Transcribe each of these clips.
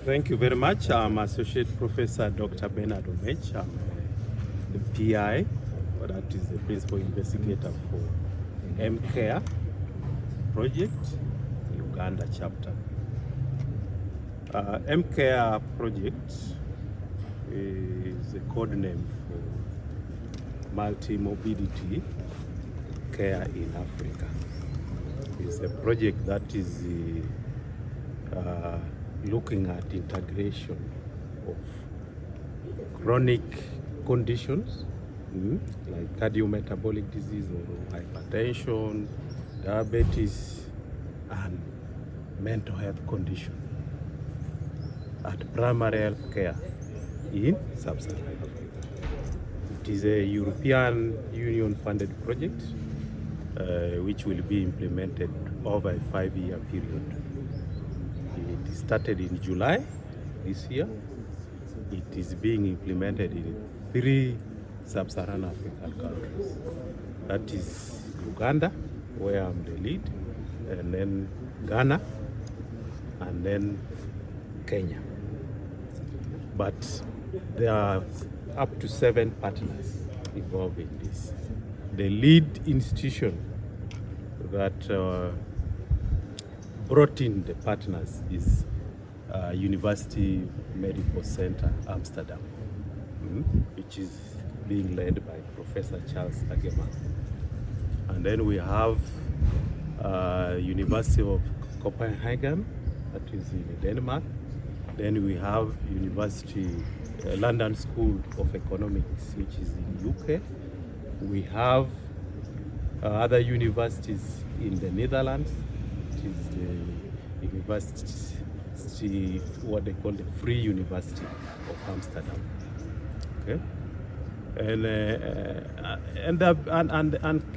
Thank you very much. I'm Associate Professor Dr. Bernard Omech. I'm the PI, that is the Principal Investigator for MCARE Project, Uganda chapter. MCARE Project is a code name for multi-mobility care in Africa. It's a project that is looking at integration of chronic conditions like cardiometabolic disease or hypertension, diabetes, and mental health conditions at primary health care in sub-Saharan Africa. It is a European Union funded project which will be implemented over a 5-year period. It started in July this year. It is being implemented in 3 sub-Saharan African countries. That is Uganda, where I'm the lead, and then Ghana, and then Kenya. But there are up to 7 partners involved in this. The lead institution that brought in the partners is University Medical Center Amsterdam, which is being led by Professor Charles Ageman. And then we have University of Copenhagen, that is in Denmark. Then we have University London School of Economics, which is in UK. We have other universities in the Netherlands, which is the university, what they call the Free University of Amsterdam. Okay, and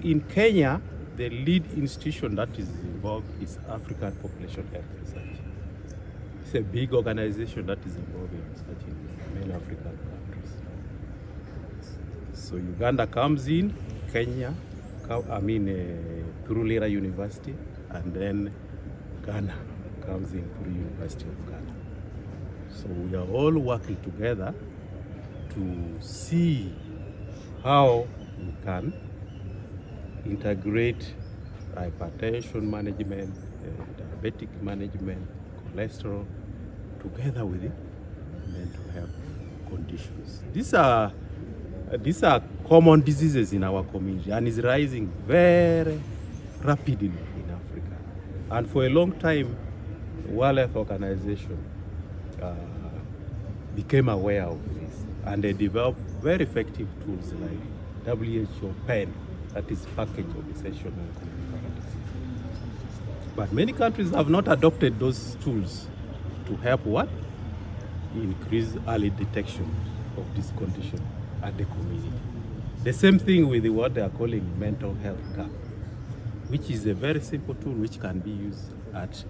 in Kenya, the lead institution that is involved is African Population Health Research. It's a big organization that is involved in research in many African countries. So Uganda comes in, Kenya, through Lira University, and then Ghana comes in through University of Ghana. So we are all working together to see how we can integrate hypertension management, diabetic management, cholesterol, together with the mental health conditions. These are common diseases in our community and is rising very rapidly in Africa. And for a long time, World Health Organization became aware of this, and they developed very effective tools like WHO PEN, that is Package of Essential Non-Communicable Diseases. But many countries have not adopted those tools to help what? Increase early detection of this condition at the community. The same thing with what they are calling mental health gap, which is a very simple tool which can be used at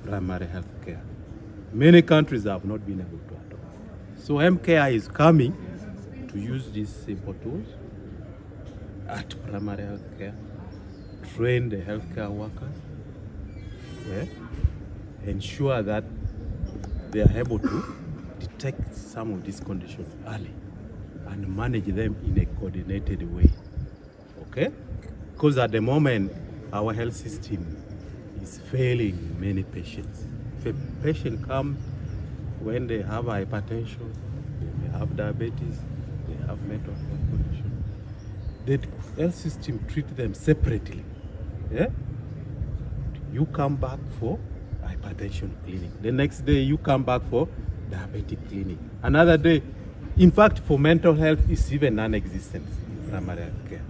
primary health care. Many countries have not been able to adopt. So MCARE is coming to use these simple tools at primary health care, train the healthcare workers, ensure that they are able to detect some of these conditions early and manage them in a coordinated way. Okay? Because at the moment, our health system is failing many patients. If a patient comes when they have hypertension, they may have diabetes, they have mental health condition, the health system treats them separately. Yeah? You come back for hypertension clinic. The next day, you come back for diabetic clinic. Another day, in fact, for mental health, it's even non-existent in primary health care.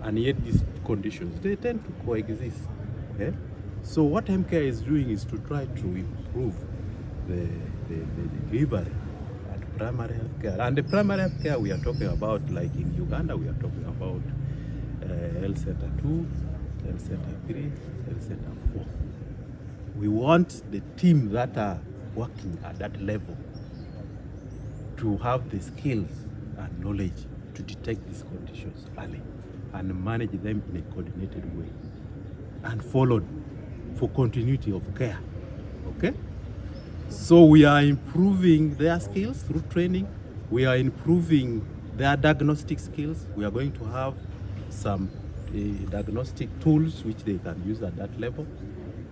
And yet these conditions, they tend to coexist. Okay? So what MCARE is doing is to try to improve the delivery at primary health care. And the primary health care we are talking about, like in Uganda, we are talking about Health Center 2, Health Center 3, Health Center 4. We want the team that are working at that level to have the skills and knowledge to detect these conditions early and manage them in a coordinated way and followed for continuity of care. Okay? So we are improving their skills through training. We are improving their diagnostic skills. We are going to have some diagnostic tools which they can use at that level.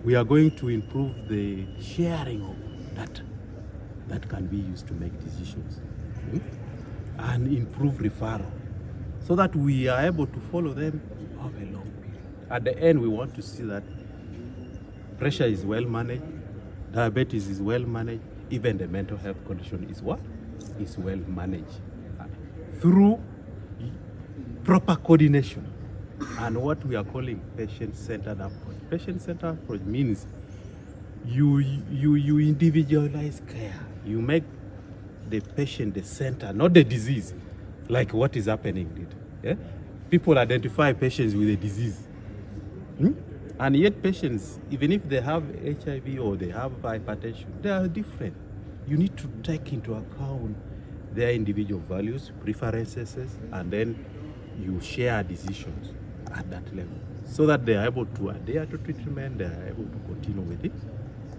We are going to improve the sharing of data that can be used to make decisions, and improve referral so that we are able to follow them over a long period. At the end, we want to see that pressure is well managed, diabetes is well managed, even the mental health condition is what? Is well managed through proper coordination and what we are calling patient-centered approach. Patient-centered approach means you individualize care. You make the patient the center, not the disease, like what is happening. Yeah? People identify patients with a disease. And yet patients, even if they have HIV or they have hypertension, they are different. You need to take into account their individual values, preferences, and then you share decisions at that level so that they are able to adhere to treatment, they are able to continue with it,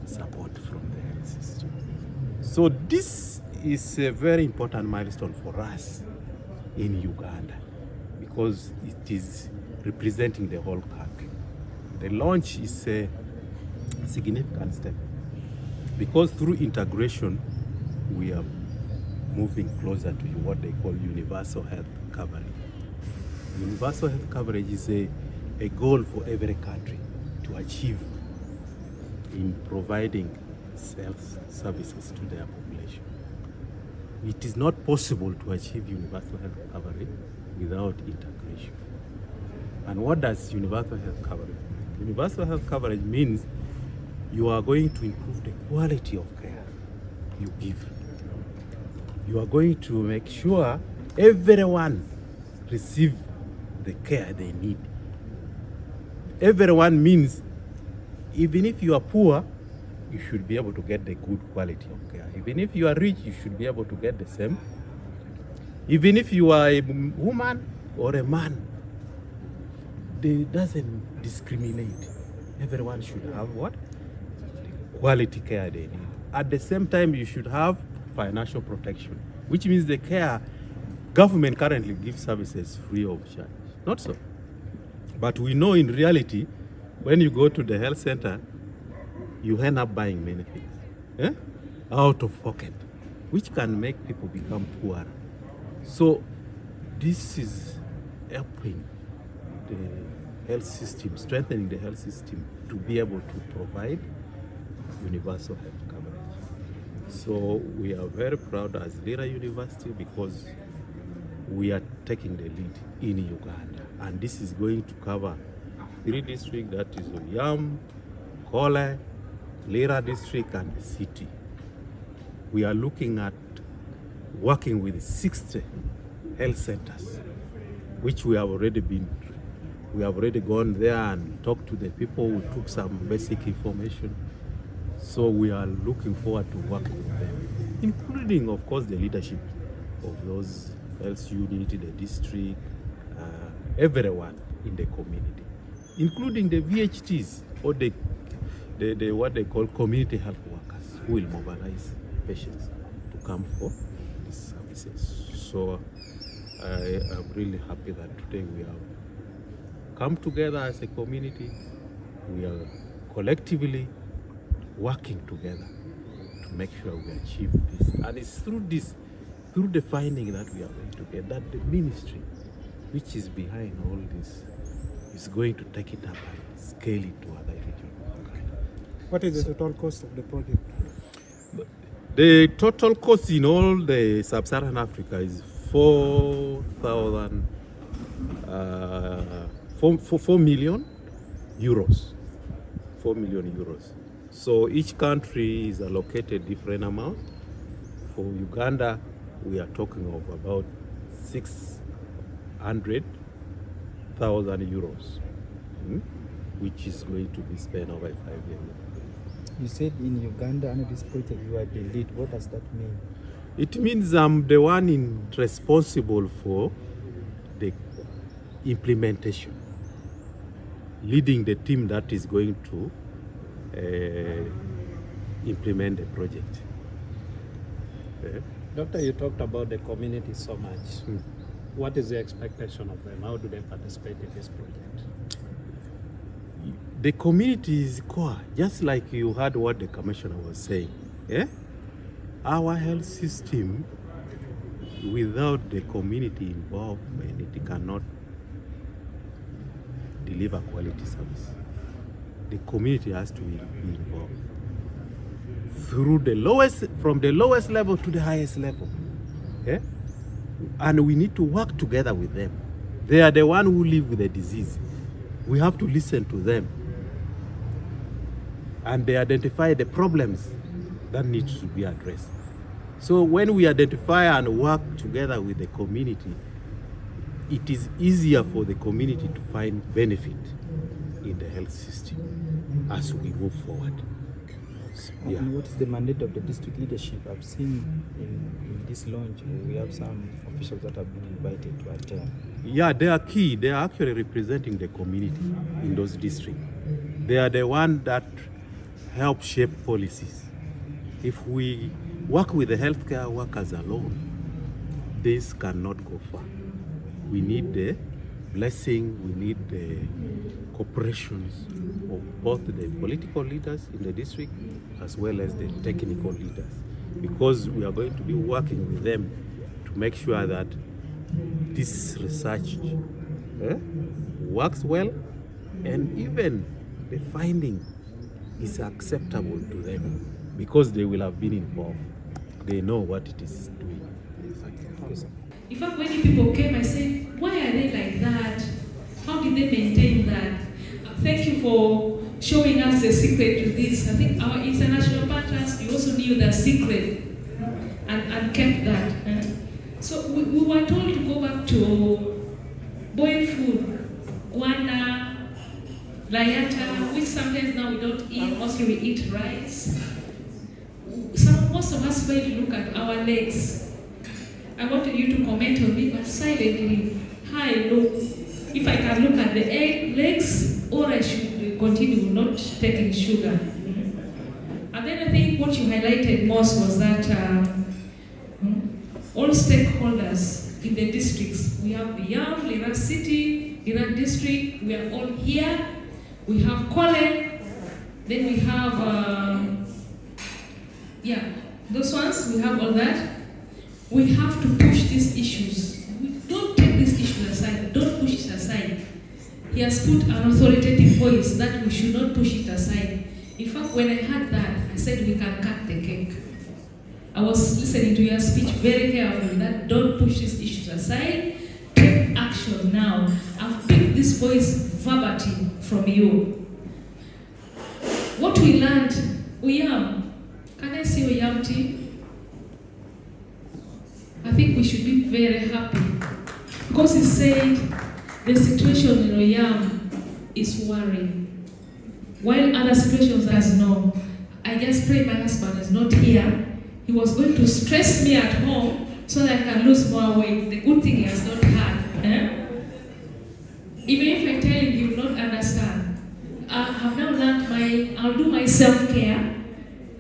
support from the health system. So this is a very important milestone for us in Uganda because it is representing the whole country. The launch is a significant step because through integration we are moving closer to what they call universal health coverage. Universal health coverage is a goal for every country to achieve in providing health services to their population. It is not possible to achieve universal health coverage without integration. And what does universal health coverage mean? Universal health coverage means you are going to improve the quality of care you give. You are going to make sure everyone receives the care they need. Everyone means even if you are poor, you should be able to get the good quality of care. Even if you are rich, you should be able to get the same. Even if you are a woman or a man, it doesn't discriminate. Everyone should have what? The quality care they need. At the same time, you should have financial protection, which means the care government currently gives services free of charge. Not so. But we know in reality, when you go to the health center, you end up buying many things out of pocket, which can make people become poorer. So this is helping the health system, strengthening the health system to be able to provide universal health coverage. So we are very proud as Lira University because we are taking the lead in Uganda. And this is going to cover 3 districts, that is Oyam, Kole, Lira district, and the city. We are looking at working with 60 health centers, which we have already gone there and talked to the people. We took some basic information. So we are looking forward to working with them, including, of course, the leadership of those health units, the district, everyone in the community, including the VHTs or the what they call community health workers who will mobilize patients to come for these services. So I am really happy that today we have come together as a community. We are collectively working together to make sure we achieve this. And it's through the finding that we are going to get, that the ministry, which is behind all this, is going to take it up and scale it to other regions. What is the total cost of the project? The total cost in all the sub-Saharan Africa is 4 million euros. 4 million euros. So each country is allocated different amount. For Uganda, we are talking of about 600,000 euros, which is going to be spent over 5 years. You said in Uganda, under this project, you are the lead. What does that mean? It means I'm the one responsible for the implementation, leading the team that is going to implement the project. Doctor, you talked about the community so much. Mm. What is the expectation of them? How do they participate in this project? The community is core, just like you heard what the commissioner was saying. Our health system, without the community involvement, it cannot deliver quality service. The community has to be involved through from the lowest level to the highest level. And we need to work together with them. They are the one who live with the disease. We have to listen to them. And they identify the problems that need to be addressed. So when we identify and work together with the community, it is easier for the community to find benefit in the health system as we move forward. Yeah. And what is the mandate of the district leadership? I've seen in this launch, we have some officials that have been invited to attend. Yeah, they are key. They are actually representing the community in those districts. They are the one that help shape policies. If we work with the healthcare workers alone, this cannot go far. We need the blessing, we need the cooperations of both the political leaders in the district as well as the technical leaders, because we are going to be working with them to make sure that this research works well, and even the finding is acceptable to them because they will have been involved. They know what it is doing. In fact, many people came, I said, why are they like that? How did they maintain that? Thank you for showing us the secret to this. I think our international partners, you also knew the secret and kept that. So we were told to go back to boiled food, guana, layata, which sometimes now we don't eat, mostly we eat rice. Most of us fail to look at our legs. I wanted you to comment on it, but silently, high, low. If I can look at the legs, or I should continue not taking sugar. And then I think what you highlighted most was that all stakeholders in the districts, we have Biam, Lira City, Lira District, we are all here. We have Kwale, then we have, those ones, we have all that. We have to push these issues. We don't take these issues aside, don't push it aside. He has put an authoritative voice that we should not push it aside. In fact, when I heard that, I said we can cut the cake. I was listening to your speech very carefully, that don't push these issues aside, take action now. I've picked this voice verbatim from you. What we learned, Uyam, can I see Uyam tea? I think we should be very happy because he said the situation in Uyam is worrying. While other situations as no, I just pray my husband is not here. He was going to stress me at home so that I can lose more weight. The good thing he has not had. Even if I tell him, he will not understand. I have now learned I'll do my self-care.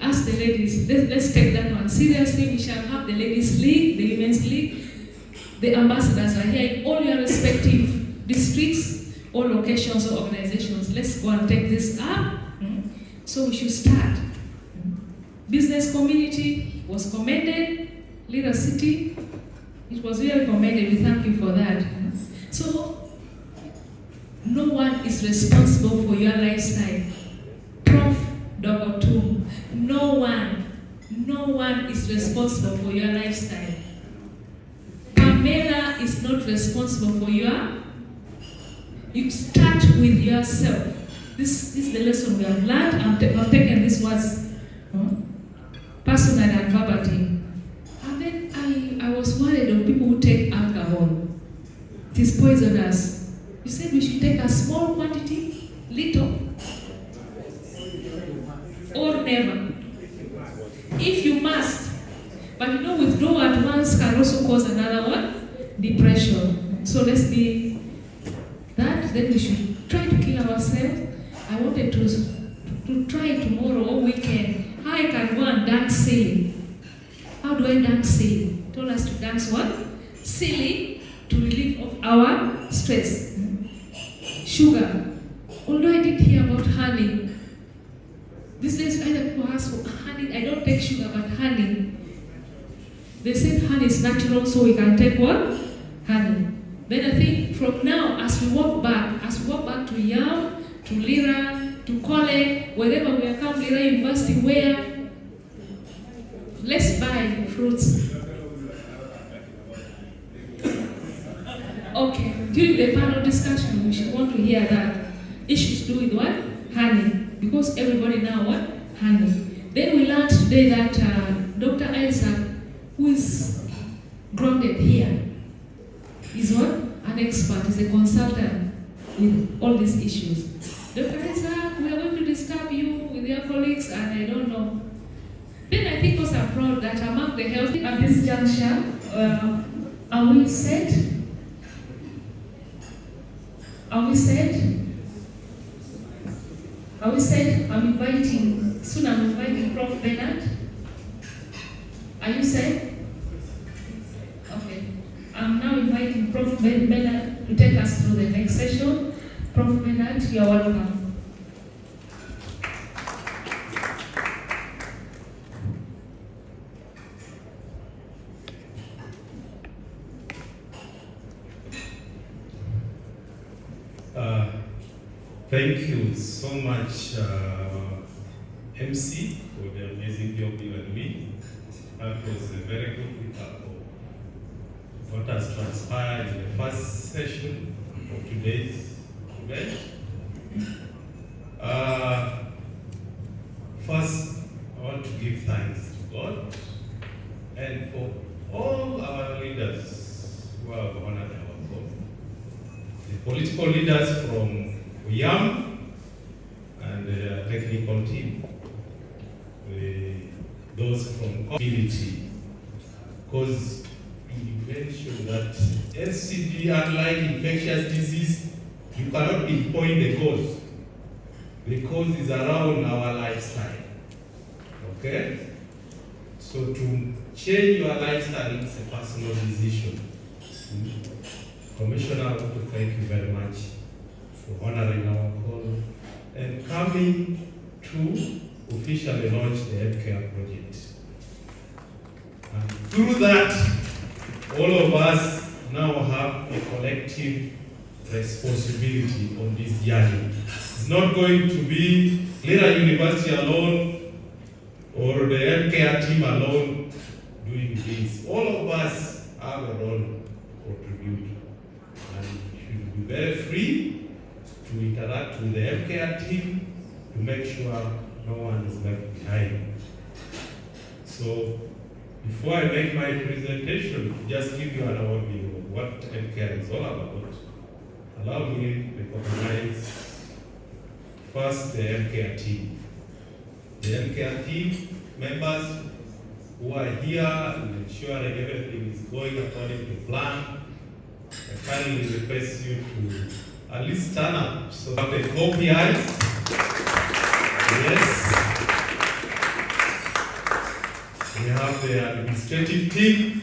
Ask the ladies, let's take that one seriously. We shall have the ladies' league, the women's league. The ambassadors are here in all your respective districts or locations or organizations. Let's go and take this up. So we should start. Business community was commended. Lira City, it was really commended. We thank you for that. So no one is responsible for your lifestyle. Prof. Dr. Tum, no one is responsible for your lifestyle. Pamela is not responsible for you start with yourself. This is the lesson we have learned. I've taken these words personal and verbatim. And then I was worried of people who take alcohol. It is poisonous. You said we should take a small quantity, little, or never, if you must. But you know, withdrawal at once can also cause another one, depression. So let's be that. Then we should try to kill ourselves. I wanted to try tomorrow or weekend. How I can sailing. How do I dance sailing? Told us to dance what? Sailing to relieve of our stress. Sugar. Although I did hear about honey. These days either people ask for honey. I don't take sugar, but honey. They said honey is natural, so we can take what? Honey. Then I think from now, as we walk back to Yam, to Lira, to Kole, wherever we are come, Lira University, where, let's buy fruits. Okay, during the panel discussion, we should want to hear that issues to do with what? Honey. Because everybody now what? Honey. Then we learned today that Dr. Isaac, who is grounded here, is what? An expert, is a consultant with all these issues. Dr. Isaac, we are going to disturb you with your colleagues, and I don't know. Then I think also I'm proud that among the health at this juncture, are we set? Are we set? Are we set? I'm inviting Prof. Bernard. Are you set? Okay. I'm now inviting Prof. Bernard to take us through the next session. Prof. Bernard, you are welcome. Thank you so much, MC, for the amazing job you and me. That was a very good recap of what has transpired in the first session of today's event. First, I want to give thanks to God and for all our leaders who have honored our call. The political leaders from YAM and the technical team, those from community, because you mentioned that NCD, unlike infectious disease, you cannot pinpoint the cause. The cause is around our lifestyle. Okay? So to change your lifestyle is a personal decision. Commissioner, I want to thank you very much for honoring our call and coming to officially launch the healthcare project. And through that, all of us now have a collective responsibility on this journey. It's not going to be Lira University alone or the healthcare team alone doing this. All of us have a role to contribute and should be very free to interact with the healthcare team to make sure no one is left behind. So, before I make my presentation, just give you an overview of what healthcare is all about. Allow me to recognize first the healthcare team. The healthcare team members who are here and ensuring everything is going according to plan. I kindly request you to at least stand up so that the KPIs. Yes. We have the administrative team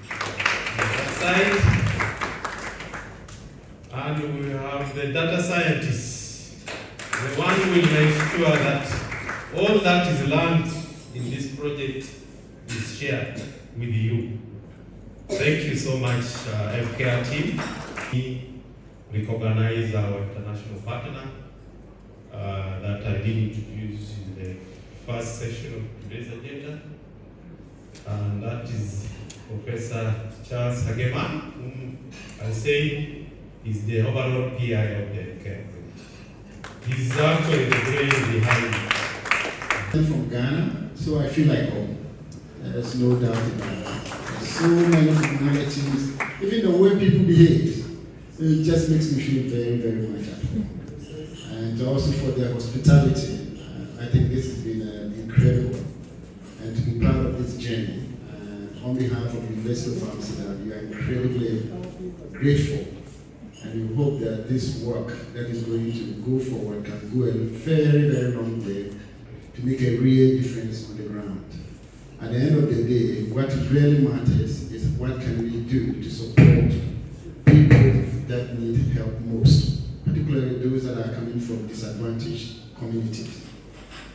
on that side. And we have the data scientists. The one who will make sure that all that is learned in this project is shared with you. Thank you so much, healthcare team. We recognize our international partner that I did introduce in the first session of today's agenda, and that is Professor Charles Hageman, whom I say is the overall PI of the healthcare. He's actually the brain behind it. I'm from Ghana, so I feel like home. There's no doubt about that. There's so many similarities. Even the way people behave, it just makes me feel very, very much at home. And also for their hospitality, I think this has been incredible. And to be part of this journey, on behalf of the University of Amsterdam, we are incredibly grateful. And we hope that this work that is going to go forward can go a very, very long way to make a real difference on the ground. At the end of the day, what really matters is what can we do to support people that need help most, particularly those that are coming from disadvantaged communities.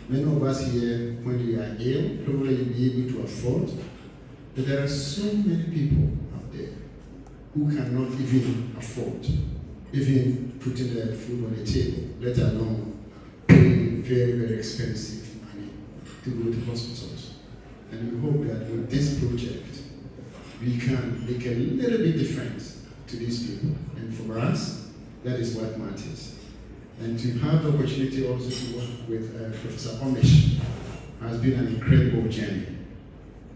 Many of us here, when we are ill, probably you'll be able to afford, but there are so many people out there who cannot even afford, even putting their food on the table, let alone paying very, very expensive money to go to hospitals. And we hope that with this project, we can make a little bit difference to these people. And for us, that is what matters. And to have the opportunity also to work with Professor Omish has been an incredible journey.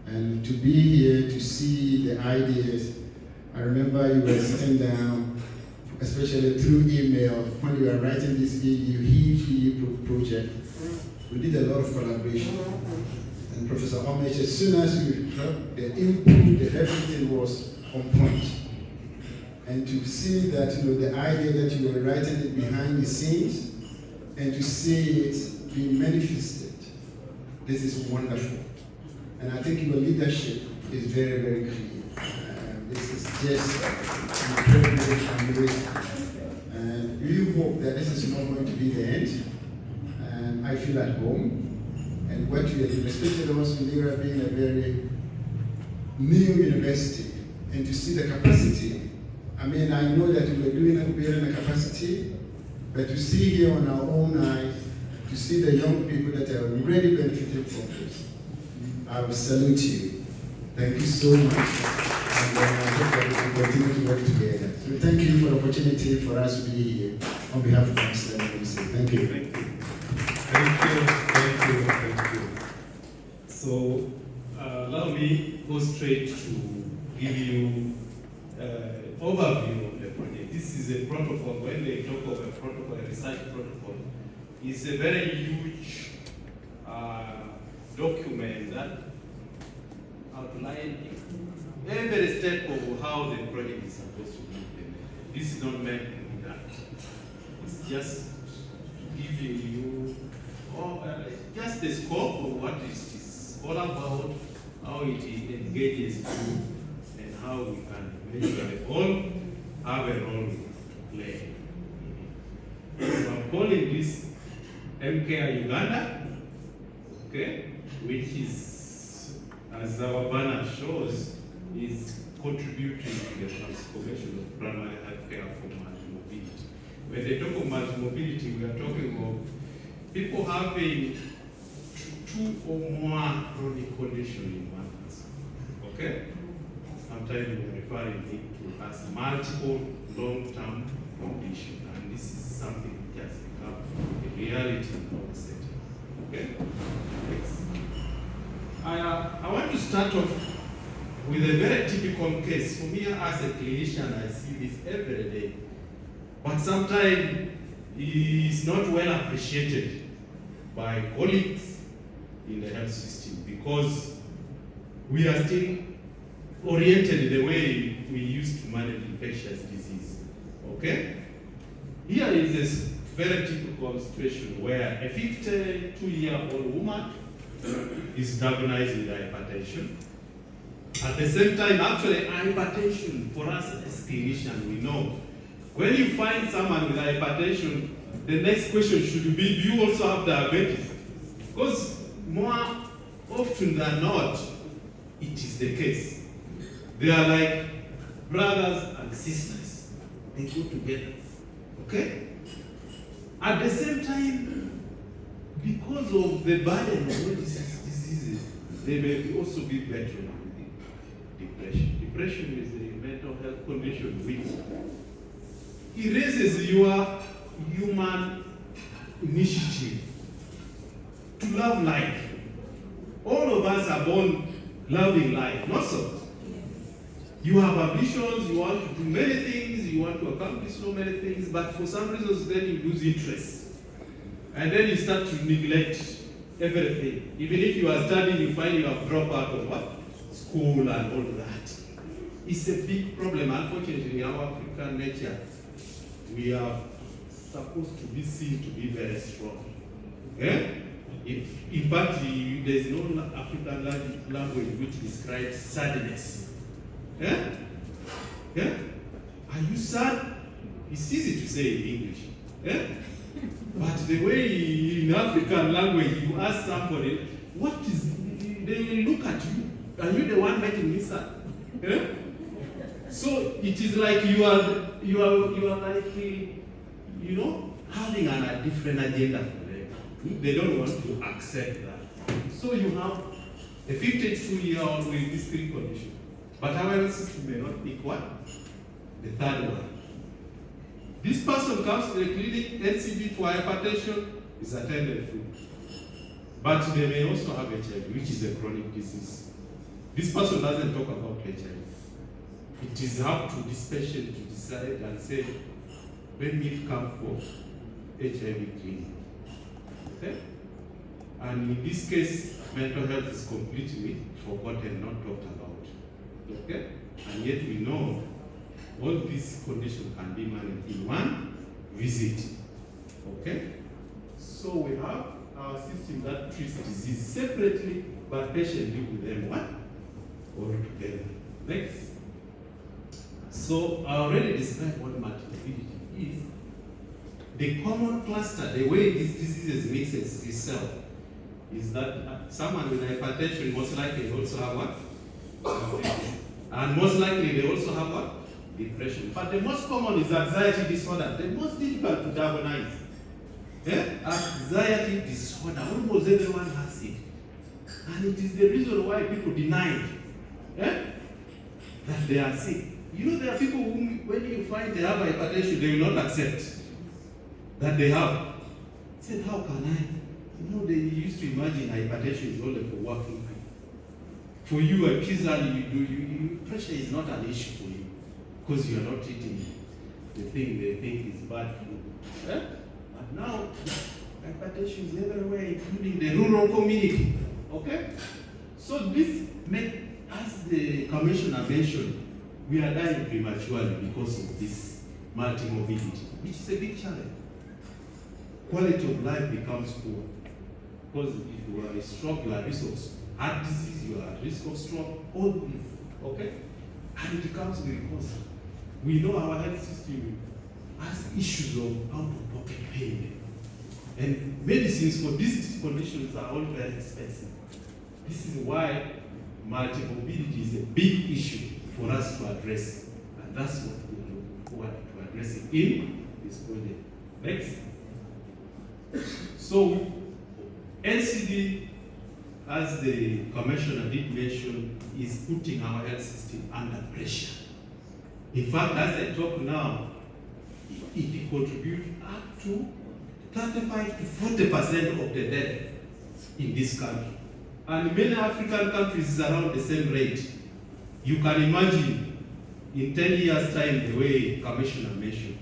And to be here to see the ideas, I remember you were sitting down, especially through email, when you were writing this huge project. We did a lot of collaboration. And Professor Omish, as soon as you heard the input, everything was on point. And to see that, the idea that you were writing it behind the scenes, and to see it being manifested, this is wonderful. And I think your leadership is very, very clear. This is just incredibly amazing. And we hope that this is not going to be the end. And I feel at home. And what you are doing, especially also Lira being a very new university, and to see the capacity. I mean, I know that we are building a capacity, but to see here on our own eyes, to see the young people that are already benefiting from this, I will salute you. Thank you so much. And I hope that we can continue to work together. So thank you for the opportunity for us to be here. On behalf of Councillor Mensah, thank you. Thank you. So, allow me go straight to give you overview of the project. This is a protocol. When they talk of a protocol, a research protocol, it's a very huge document that outlines every step of how the project is supposed to be implemented. This is not meant to be that. It's just giving you just the scope of what it is all about, how it engages you, and how we can basically all have a role to play. So I'm calling this MKI Uganda, okay, which is, as our banner shows, is contributing to the transformation of primary health care for multi-mobility. When they talk of multi-mobility, we are talking of people having two or more chronic conditions in one person, okay? Sometimes we are referring it to as multiple long-term conditions, and this is something that has become a reality in our setting. Okay? Next. I want to start off with a very typical case. For me, as a clinician, I see this every day, but sometimes it's not well appreciated by colleagues in the health system because we are still oriented the way we used to manage infectious disease. Okay? Here is a very typical situation where a 52-year-old woman is diagnosed with hypertension. At the same time, actually, hypertension, for us as clinicians, we know when you find someone with hypertension, the next question should be, do you also have diabetes? Because more often than not, it is the case. They are like brothers and sisters. They go together. Okay? At the same time, because of the burden of all these diseases, they may also be better with depression. Depression is a mental health condition which erases your human initiative to love life. All of us are born loving life, not so. You have ambitions, you want to do many things, you want to accomplish so many things, but for some reasons then you lose interest. And then you start to neglect everything. Even if you are studying, you find you have dropped out of what? School and all that. It's a big problem. Unfortunately, in our African nature, we are supposed to be seen to be very strong. Okay? In fact, there's no African language which describes sadness. Yeah? Yeah? Are you sad? It's easy to say in English. Yeah? But the way in African language you ask somebody, what is, they will look at you. Are you the one making me sad? Yeah? So it is like you are like, having a different agenda for them. They don't want to accept that. So you have a 52-year-old with these three conditions. But our system may not pick one. The third one. This person comes to the clinic, NCD for hypertension is attended to. But they may also have HIV, which is a chronic disease. This person doesn't talk about HIV. It is up to this patient to decide and say, let me come for HIV clinic. Okay? And in this case, mental health is completely forgotten, not talked about. Okay? And yet we know all these conditions can be managed in one visit. Okay? So we have our system that treats disease separately, but patients live with them one or together. Next. So I already described what multimorbidity is. The common cluster, the way these diseases mixes itself, is that someone with hypertension most likely also have what? And most likely they also have what? Depression. But the most common is anxiety disorder. The most difficult to diagnose. Anxiety disorder. Almost everyone has it. And it is the reason why people deny that they are sick. You know, there are people who, when you find they have hypertension, they will not accept that they have. Said, how can I? You know, they used to imagine hypertension is only for working people. For you, a pizza, pressure is not an issue for you because you are not eating the thing they think is bad for you. And now, hypertension is everywhere, including the rural community. Okay? So this makes, as the commissioner mentioned, we are dying prematurely because of this multimorbidity, which is a big challenge. Quality of life becomes poor. Because if you are a stroke, you are at risk of heart disease, you are at risk of stroke, all this. Okay? And it becomes because we know our health system has issues of out-of-pocket payment. And medicines for these conditions are all very expensive. This is why multimorbidity is a big issue for us to address. And that's what we look forward to addressing in this project. Next. So, NCD, as the commissioner did mention, is putting our health system under pressure. In fact, as I talk now, it contributes up to 35 to 40% of the death in this country. And many African countries is around the same rate. You can imagine in 10 years' time the way Commissioner mentioned.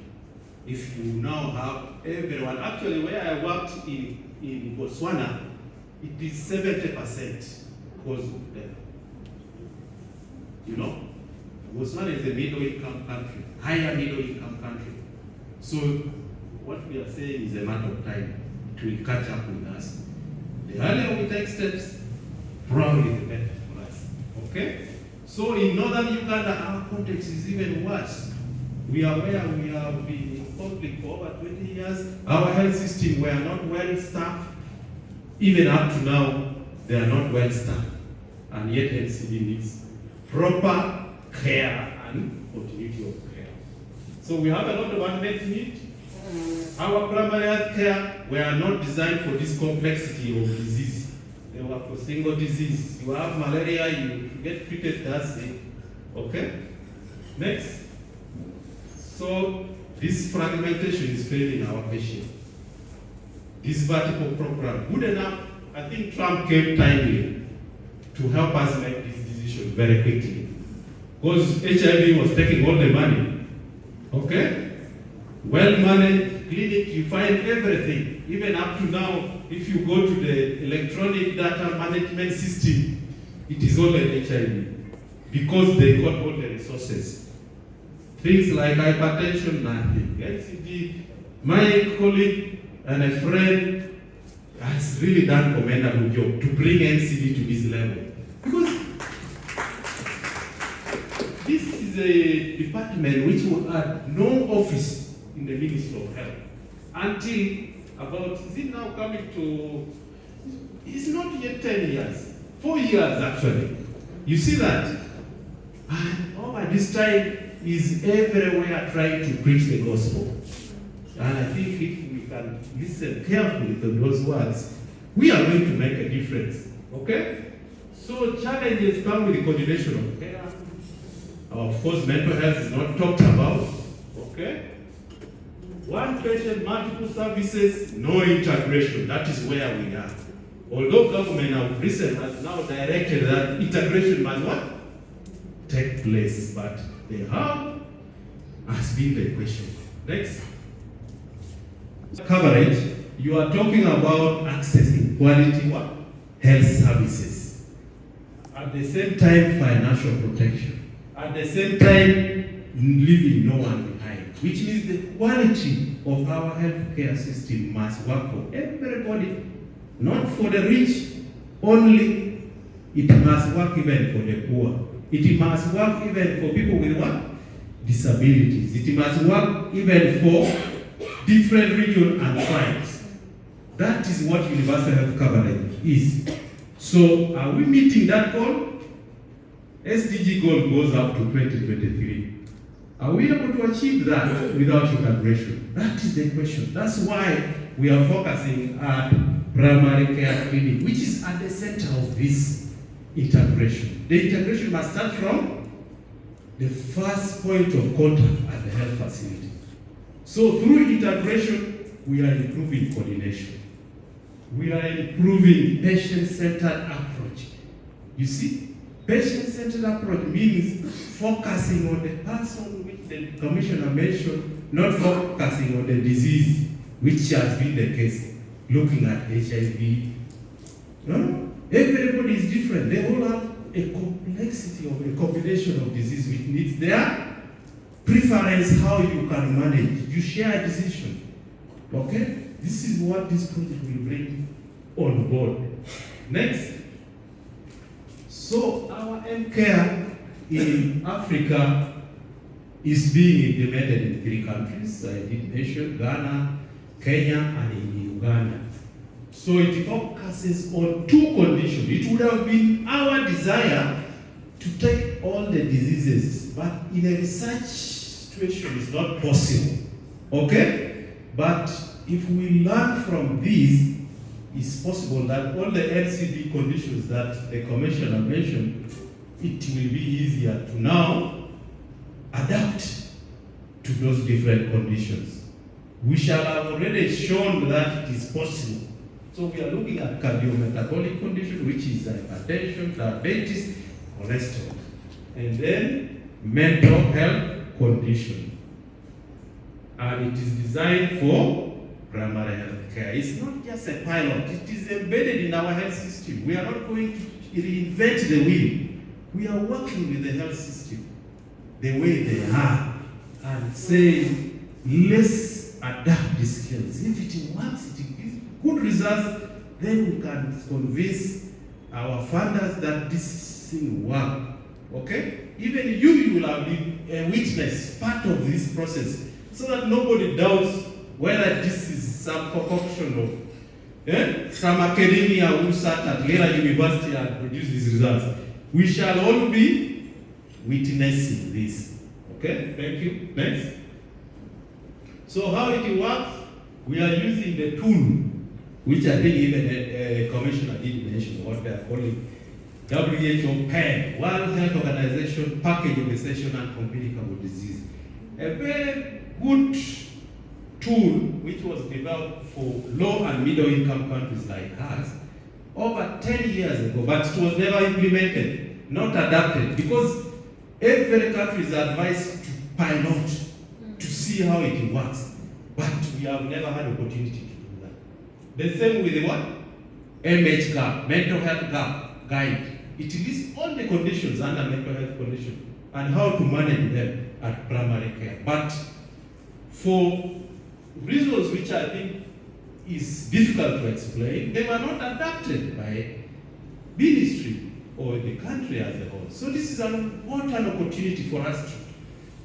If you now have everyone, actually where I worked in Botswana, it is 70% cause of death. You know, Botswana is a middle-income country, higher middle-income country. So what we are saying is a matter of time. It will catch up with us. The earlier we take steps, probably the better for us. Okay? So in northern Uganda, our context is even worse. We are where we have been in conflict for over 20 years. Our health system were not well staffed. Even up to now, they are not well staffed. And yet NCD needs proper care and continuity of care. So we have a lot of unmet need. Our primary health care were not designed for this complexity of disease. They were for single disease. You have malaria, you get treated, that's it. Okay? Next. So this fragmentation is failing our patient. This vertical program, good enough. I think Trump came timely to help us make this decision very quickly. Because HIV was taking all the money. Okay? Well-managed clinic, you find everything. Even up to now, if you go to the electronic data management system, it is all an HIV. Because they got all the resources. Things like hypertension, nothing. NCD, my colleague and a friend has really done commendable job to bring NCD to this level. Because this is a department which will have no office in the Ministry of Health until about, is it now coming to, it's not yet 10 years, 4 years actually. You see that? And over this time, is everywhere trying to preach the gospel. And I think if we can listen carefully to those words, we are going to make a difference. Okay? So challenges come with the coordination of care. Of course, mental health is not talked about. Okay? One patient, multiple services, no integration. That is where we are. Although government of recent has now directed that integration must what? Take place. But the how has been the question. Next. Coverage, you are talking about accessing quality what? Health services. At the same time, financial protection. At the same time, leaving no one behind. Which means the quality of our healthcare system must work for everybody, not for the rich only. It must work even for the poor. It must work even for people with what? Disabilities. It must work even for different regions and tribes. That is what universal health coverage is. So, are we meeting that goal? SDG goal goes up to 2023. Are we able to achieve that without integration? That is the question. That's why we are focusing on primary care clinic, which is at the center of this integration. The integration must start from the first point of contact at the health facility. So through integration, we are improving coordination. We are improving patient-centered approach. You see, patient-centered approach means focusing on the person which the commissioner mentioned, not focusing on the disease, which has been the case, looking at HIV. No? Everybody is different. They all have a complexity of a combination of disease which needs their preference, how you can manage. You share a decision. Okay? This is what this project will bring on board. Next. So our M-Care in Africa is being implemented in 3 countries. I did mention Ghana, Kenya, and in Uganda. So it focuses on 2 conditions. It would have been our desire to take all the diseases, but in a research situation it's not possible. Okay? But if we learn from this, it's possible that all the LCD conditions that the commissioner mentioned, it will be easier to now adapt to those different conditions. We shall have already shown that it is possible. So we are looking at cardiometabolic condition, which is hypertension, diabetes, cholesterol, and then mental health condition. And it is designed for primary health care. It's not just a pilot, it is embedded in our health system. We are not going to reinvent the wheel. We are working with the health system the way they are and saying, let's adapt the skills. If it works, it gives good results, then we can convince our funders that this thing works. Okay? Even you will have been a witness, part of this process, so that nobody doubts whether this is some concoction of some academia who sat at Lera University and produced these results. We shall all be witnessing this. Okay? Thank you. Next. So how it works, we are using the tool, which I think even the commissioner did mention, what they are calling WHO PED, World Health Organization Package of Essential and Communicable Disease. A very good tool which was developed for low and middle income countries like us over 10 years ago, but it was never implemented, not adapted, because every country is advised to pilot to see how it works, but we have never had opportunity to do that. The same with the what? MHGAP, Mental Health Gap Guide. It lists all the conditions under mental health condition and how to manage them at primary care. But for reasons which I think is difficult to explain, they were not adapted by ministry or the country as a whole. So this is what an opportunity for us to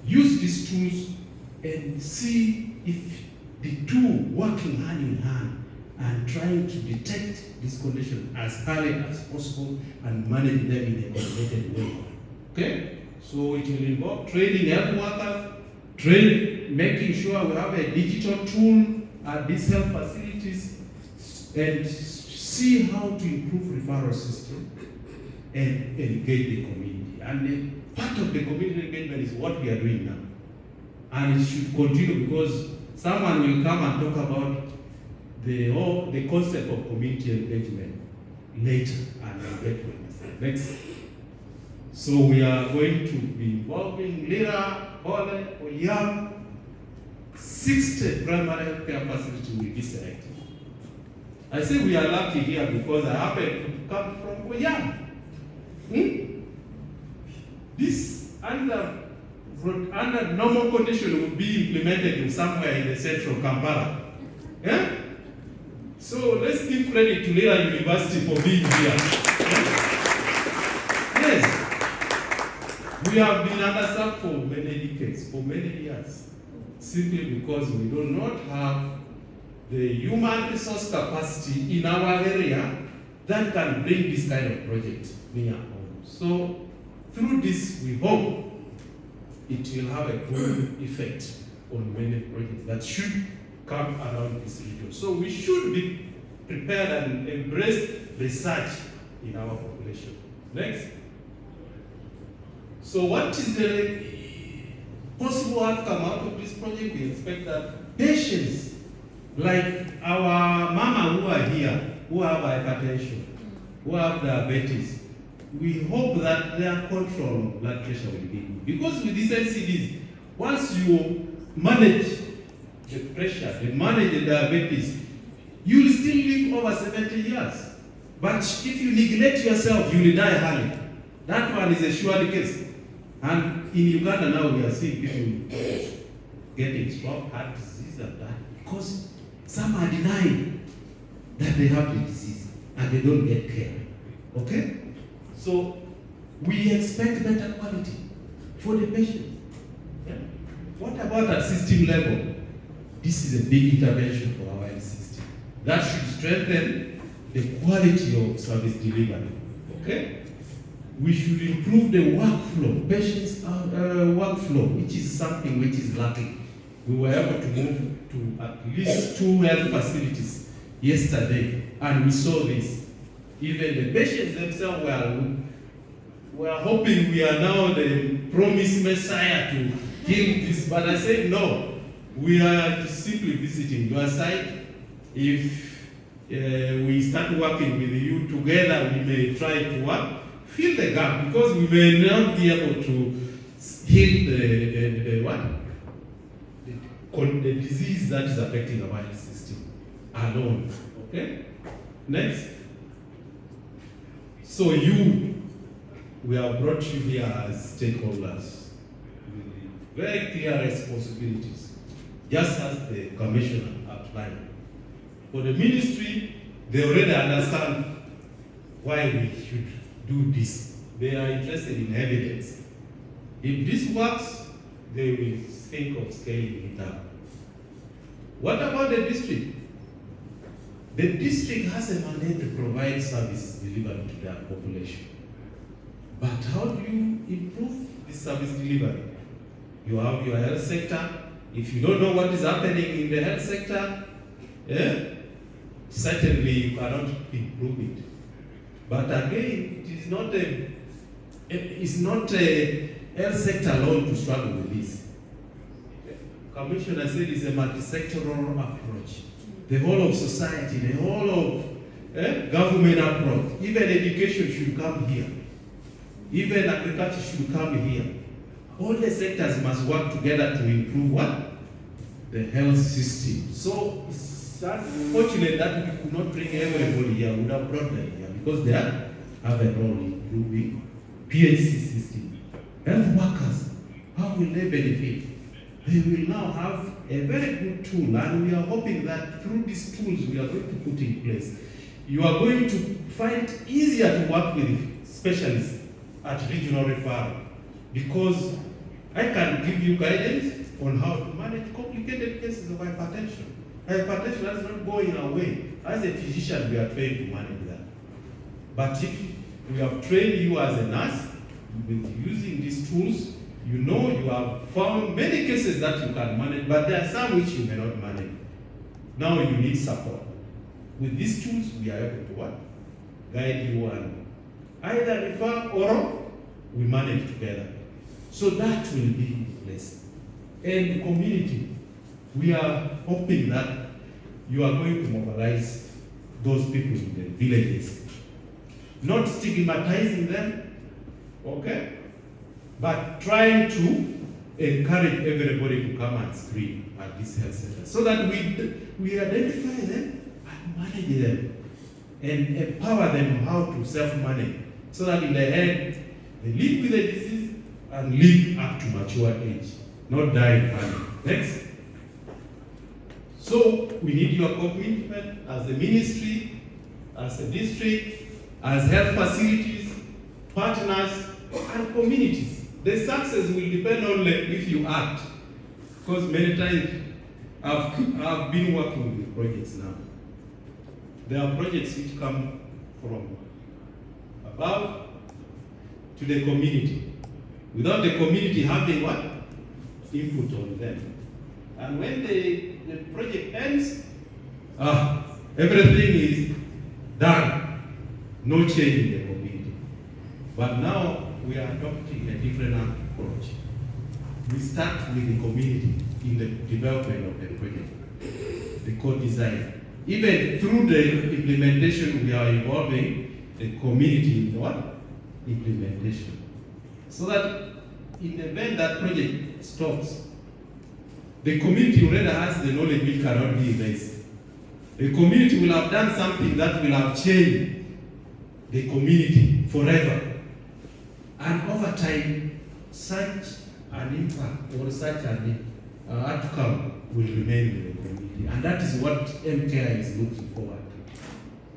use these tools and see if the two working hand in hand and trying to detect this condition as early as possible and manage them in a coordinated way. Okay? So it will involve training health workers, making sure we have a digital tool at these health facilities, and see how to improve referral system and engage the community. And part of the community engagement is what we are doing now. And it should continue, because someone will come and talk about the concept of community engagement later, and I'll get to it. Next. So we are going to be involving Lira, Hole, Oyam. 60 primary health care facilities will be selected. I say we are lucky here because I happen to come from Oyam. This under normal condition would be implemented in somewhere in the central Kampala. Yeah? So let's give credit to Lira University for being here. Yes. We have been underserved for many decades, for many years, simply because we do not have the human resource capacity in our area that can bring this kind of project near home. So through this, we hope it will have a good effect on many projects that should come around this region. So we should be prepared and embrace research in our population. Next. So what is the possible outcome out of this project? We expect that patients like our mama who are here, who have hypertension, who have diabetes, we hope that their control of blood pressure will be good. Because with these NCDs, once you manage the pressure, you manage the diabetes, you will still live over 70 years. But if you neglect yourself, you will die early. That one is a sure case. And in Uganda now we are seeing people getting stroke, heart disease and that, because some are denying that they have the disease and they don't get care. Okay? So we expect better quality for the patient. Yeah. What about at system level? This is a big intervention for our health system. That should strengthen the quality of service delivery. Okay? We should improve the workflow, patients' workflow, which is something which is lacking. We were able to move to at least 2 health facilities yesterday, and we saw this. Even the patients themselves were hoping we are now the promised Messiah to heal this, but I said no. We are simply visiting your side. If we start working with you together, we may try to fill the gap, because we may not be able to heal the disease that is affecting our health system alone. Okay? Next. So we have brought you here as stakeholders with very clear responsibilities, just as the commissioner outlined. For the ministry, they already understand why we should do this. They are interested in evidence. If this works, they will think of scaling it up. What about the district? The district has a mandate to provide service delivery to their population. But how do you improve this service delivery? You have your health sector. If you don't know what is happening in the health sector, certainly you cannot improve it. But again, it's not a health sector alone to struggle with this. Commissioner said it's a multi-sectoral approach. The whole of society, the whole of government approach. Even education should come here. Even agriculture should come here. All the sectors must work together to improve what? The health system. So it's unfortunate that we could not bring everybody here. We would have brought them here because they have a role in improving PHC system. Health workers, how will they benefit? they will now have a very good tool, and we are hoping that through these tools we are going to put in place, you are going to find it easier to work with specialists at regional referral, because I can give you guidance on how to manage complicated cases of hypertension. Hypertension is not going away. As a physician, we are trained to manage that. But if we have trained you as a nurse with using these tools, you know you have found many cases that you can manage, but there are some which you may not manage. Now you need support. With these tools, we are able to what? Guide you and either refer or we manage together. So that will be in place. And community, we are hoping that you are going to mobilize those people in the villages. Not stigmatizing them, okay? But trying to encourage everybody to come and screen at this health center so that we identify them and manage them and empower them how to self-manage so that in the end they live with the disease and live up to mature age, not die in panic. Next. So we need your commitment as a ministry, as a district, as health facilities, partners, and communities. The success will depend only if you act. Because many times I've been working with projects now. There are projects which come from above to the community, without the community having what? Input on them. And when the project ends, everything is done. No change in the community. But now we are adopting a different approach. We start with the community in the development of the project, the co-design. Even through the implementation, we are involving the community in what? Implementation. So that in the event that project stops, the community already has the knowledge which cannot be erased. The community will have done something that will have changed the community forever. And over time, such an impact or such an outcome will remain in the community. And that is what MCare is looking forward to.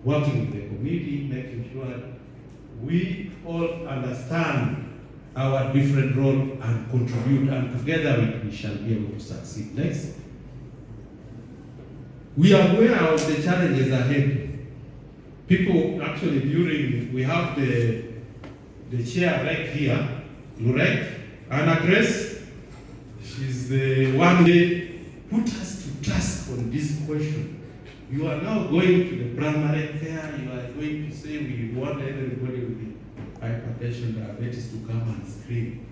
Working with the community, making sure we all understand our different role and contribute, and together we shall be able to succeed. Next. We are aware of the challenges ahead. People actually we have the chair right here, Lorette, Anna Grace. She's the one who put us to task on this question. You are now going to the primary care, you are going to say we want everybody with hypertension, diabetes to come and screen.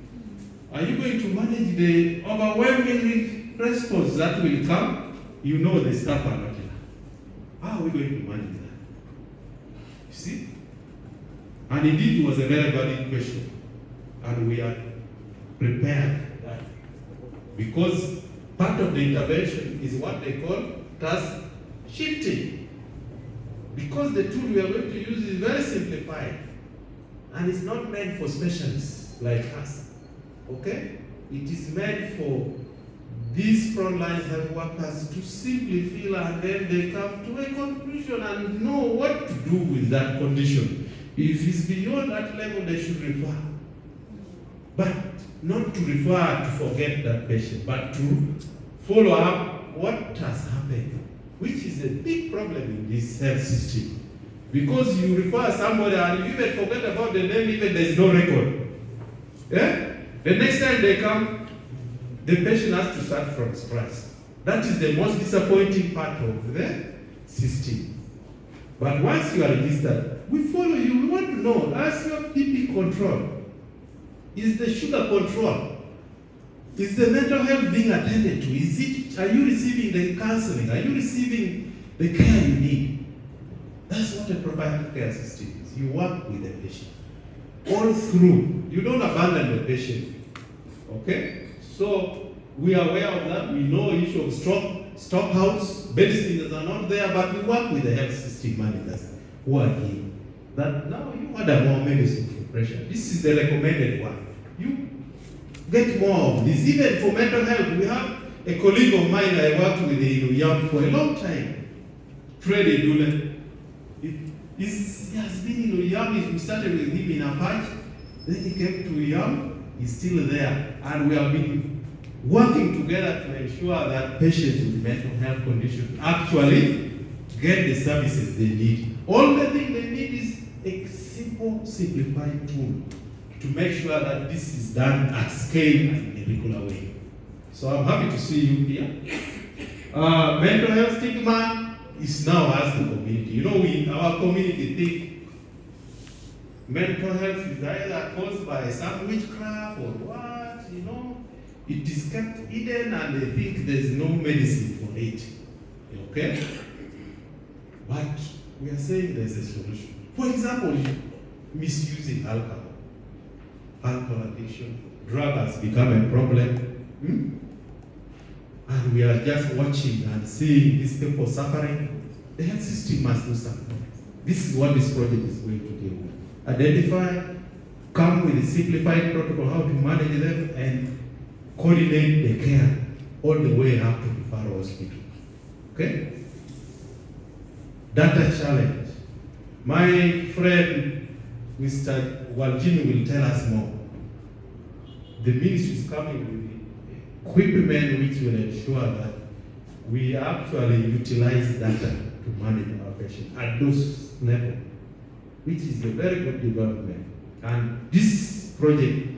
Are you going to manage the overwhelming response that will come? You know the staff are not enough. How are we going to manage that? You see? And indeed, it was a very valid question. And we are prepared for that. Because part of the intervention is what they call task shifting. Because the tool we are going to use is very simplified. And it's not meant for specialists like us. Okay? It is meant for these frontline health workers to simply feel, and then they come to a conclusion and know what to do with that condition. If it's beyond that level, they should refer. But not to refer to forget that patient, but to follow up what has happened, which is a big problem in this health system. Because you refer somebody and you even forget about the name, even there is no record. Yeah? The next time they come, the patient has to start from scratch. That is the most disappointing part of the system. But once you are registered, we follow you. We want to know, as your BP control, is the sugar control, is the mental health being attended to? Are you receiving the counseling? Are you receiving the care you need? That's what a provider care system is. You work with the patient all through. You don't abandon the patient. Okay? So we are aware of that. We know issue of stock house, medicines are not there, but we work with the health system managers who are here. That now you order more medicine for pressure. This is the recommended one. get more of this. Even for mental health, we have a colleague of mine I worked with in Uyam for a long time, Freddie Dule. He has been in Uyam. We started with him in Apache, then he came to Uyam. He's still there, and we have been working together to ensure that patients with mental health conditions actually get the services they need. All the thing they need is a simple, simplified tool to make sure that this is done at scale and in a regular way. So I'm happy to see you here. Mental health stigma is now as the community. You know, we in our community think mental health is either caused by some witchcraft or what, you know. It is kept hidden and they think there's no medicine for it. Okay? But we are saying there's a solution. For example, misusing alcohol. Alcohol addiction. Drug has become a problem. And we are just watching and seeing these people suffering. The health system must do something. This is what this project is going to do. Identify, come with a simplified protocol, how to manage them, and coordinate the care all the way up to referral hospital. Okay? Data challenge. My friend, Mr. Waljini, will tell us more. The ministry is coming with equipment which will ensure that we actually utilize data to manage our patients at those levels, which is a very good development. And this project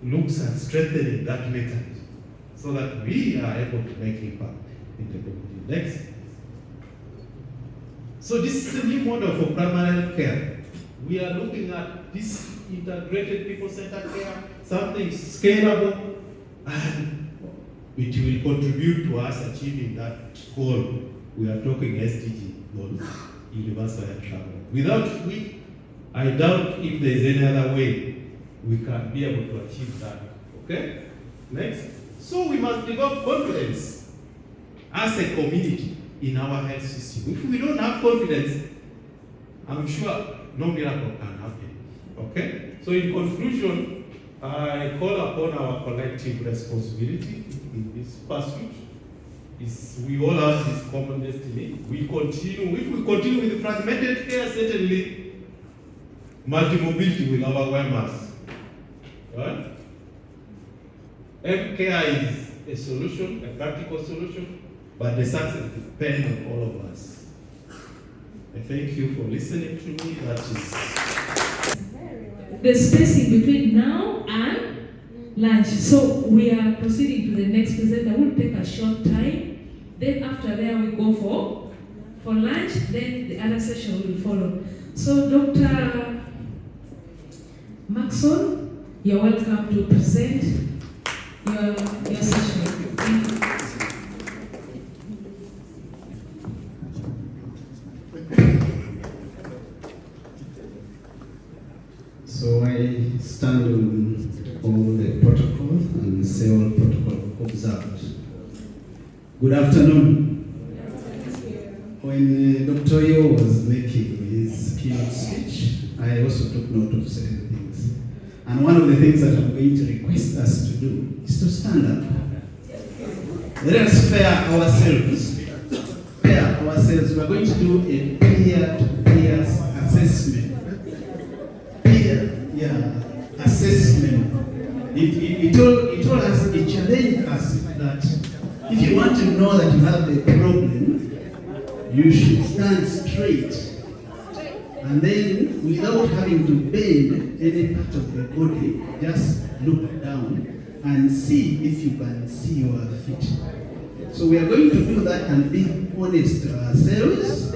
looks at strengthening that mechanism so that we are able to make impact in the community. Next. So this is a new model for primary health care. We are looking at this integrated people-centered care, something scalable, and it will contribute to us achieving that goal. We are talking SDG goals, universal health coverage. Without which, I doubt if there is any other way we can be able to achieve that. Okay? Next. So we must develop confidence as a community in our health system. If we don't have confidence, I'm sure no miracle can happen. Okay? So in conclusion, I call upon our collective responsibility in this pursuit. We all have this common destiny. If we continue with fragmented care, certainly multi-mobility will overwhelm us. Right? Care is a solution, a practical solution, but the success depends on all of us. I thank you for listening to me. That is the spacing between now and lunch. So we are proceeding to the next presenter. We'll take a short time. Then after there we go for lunch. Then the other session will follow. So Dr. Maxwell, you're welcome to present your session. Thank you. So I stand on all the protocols and say all protocol observed. Good afternoon. When Dr. Yo was making his keynote speech, I also took note of certain things. And one of the things that I'm going to request us to do is to stand up. Let us pair ourselves. We are going to do a peer-to-peer assessment. Assessment. It told us, it challenged us that if you want to know that you have a problem, you should stand straight. And then, without having to bend any part of the body, just look down and see if you can see your feet. So we are going to do that and be honest to ourselves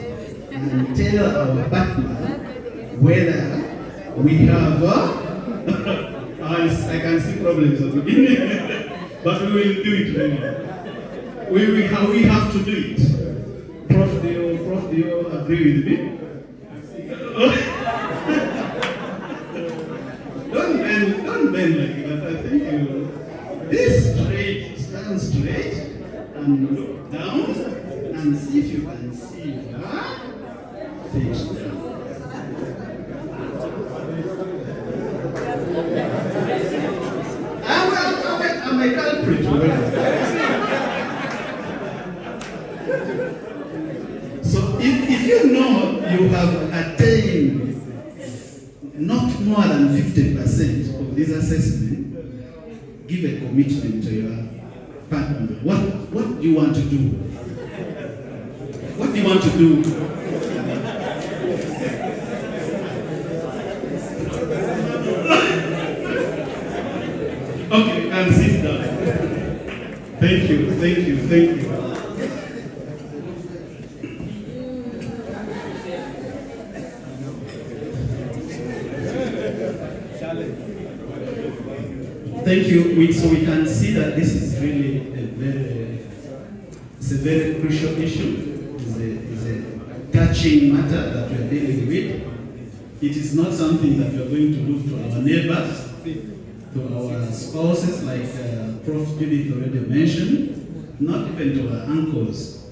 and tell our partner whether we have I can see problems at the beginning, but we will do it anyway. We have to do it. Prof, do you agree with me? Don't bend like that. I think you this straight, stand straight and look down and see if you can see your feet. my culprit already. So if you know you have attained not more than 50% of this assessment, give a commitment to your partner. What do you want to do? What do you want to do? Okay, and sit down. Thank you. Thank you. So we can see that this is really it's a very crucial issue. It's a touching matter that we are dealing with. It is not something that we are going to do to our neighbors, to our spouses, like Prof. Judith already mentioned, not even to our uncles.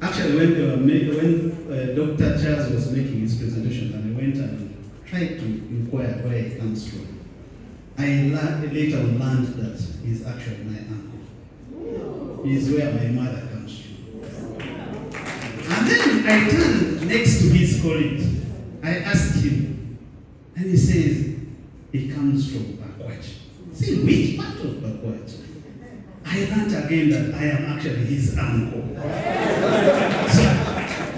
Actually, when Dr. Charles was making his presentation, and I went and tried to inquire where it comes from, I later learned that he's actually my uncle. He's where my mother comes from. And then I turned next to his colleague. I asked him, and he says, he comes from Bakwach. See, which part of Bakwach? I learned again that I am actually his uncle. So,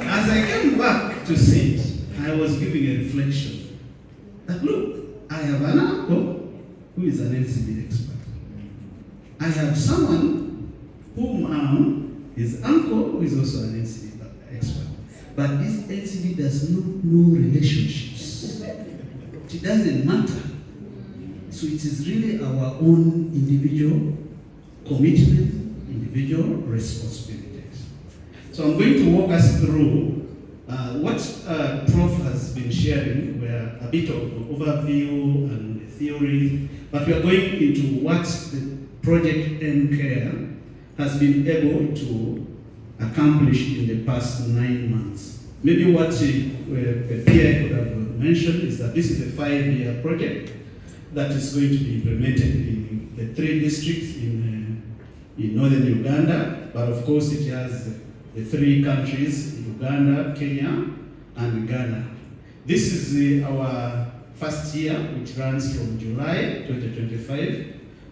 as I came back to sit, I was giving a reflection that, look, I have an uncle who is an NCB expert. I have someone whom his uncle who is also an NCB expert. But this NCB does not know relationships. It doesn't matter. So it is really our own individual commitment, individual responsibilities. So I'm going to walk us through what Prof has been sharing, where a bit of overview and theory, but we are going into what the Project MCare has been able to accomplish in the past 9 months. Maybe what Pierre could have mentioned is that this is a 5-year project that is going to be implemented in the 3 districts in northern Uganda, but of course it has the 3 countries, Uganda, Kenya, and Ghana. This is our first year, which runs from July 2025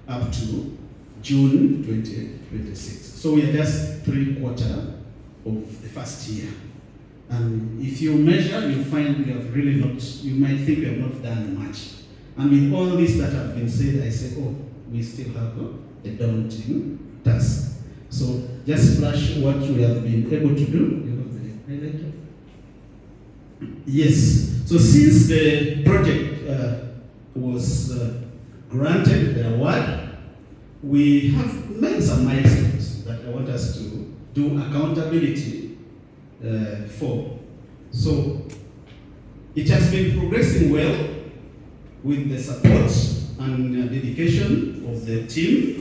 up to June 2026. So we are just 3/4 of the first year. And if you measure, you find we have really not, you might think we have not done much. And with all this that have been said, I say, oh, we still have a daunting task. So just flash what we have been able to do. You have the highlighter? Yes. So since the project was granted the award, we have made some milestones that I want us to do accountability for. So it has been progressing well with the support and dedication of the team.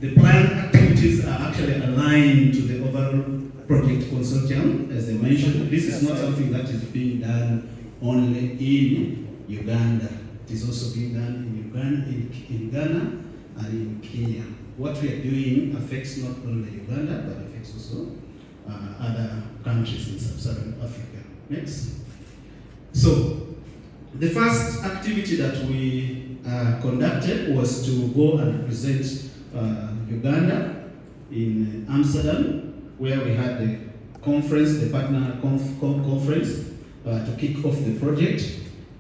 The planned activities are actually aligned to the overall project consortium, as I mentioned. This is not something that is being done only in Uganda. It is also being done in Ghana and in Kenya. What we are doing affects not only Uganda, but affects also other countries in sub-Saharan Africa. Next. So, the first activity that we conducted was to go and present Uganda in Amsterdam, where we had the conference, the partner conference, to kick off the project.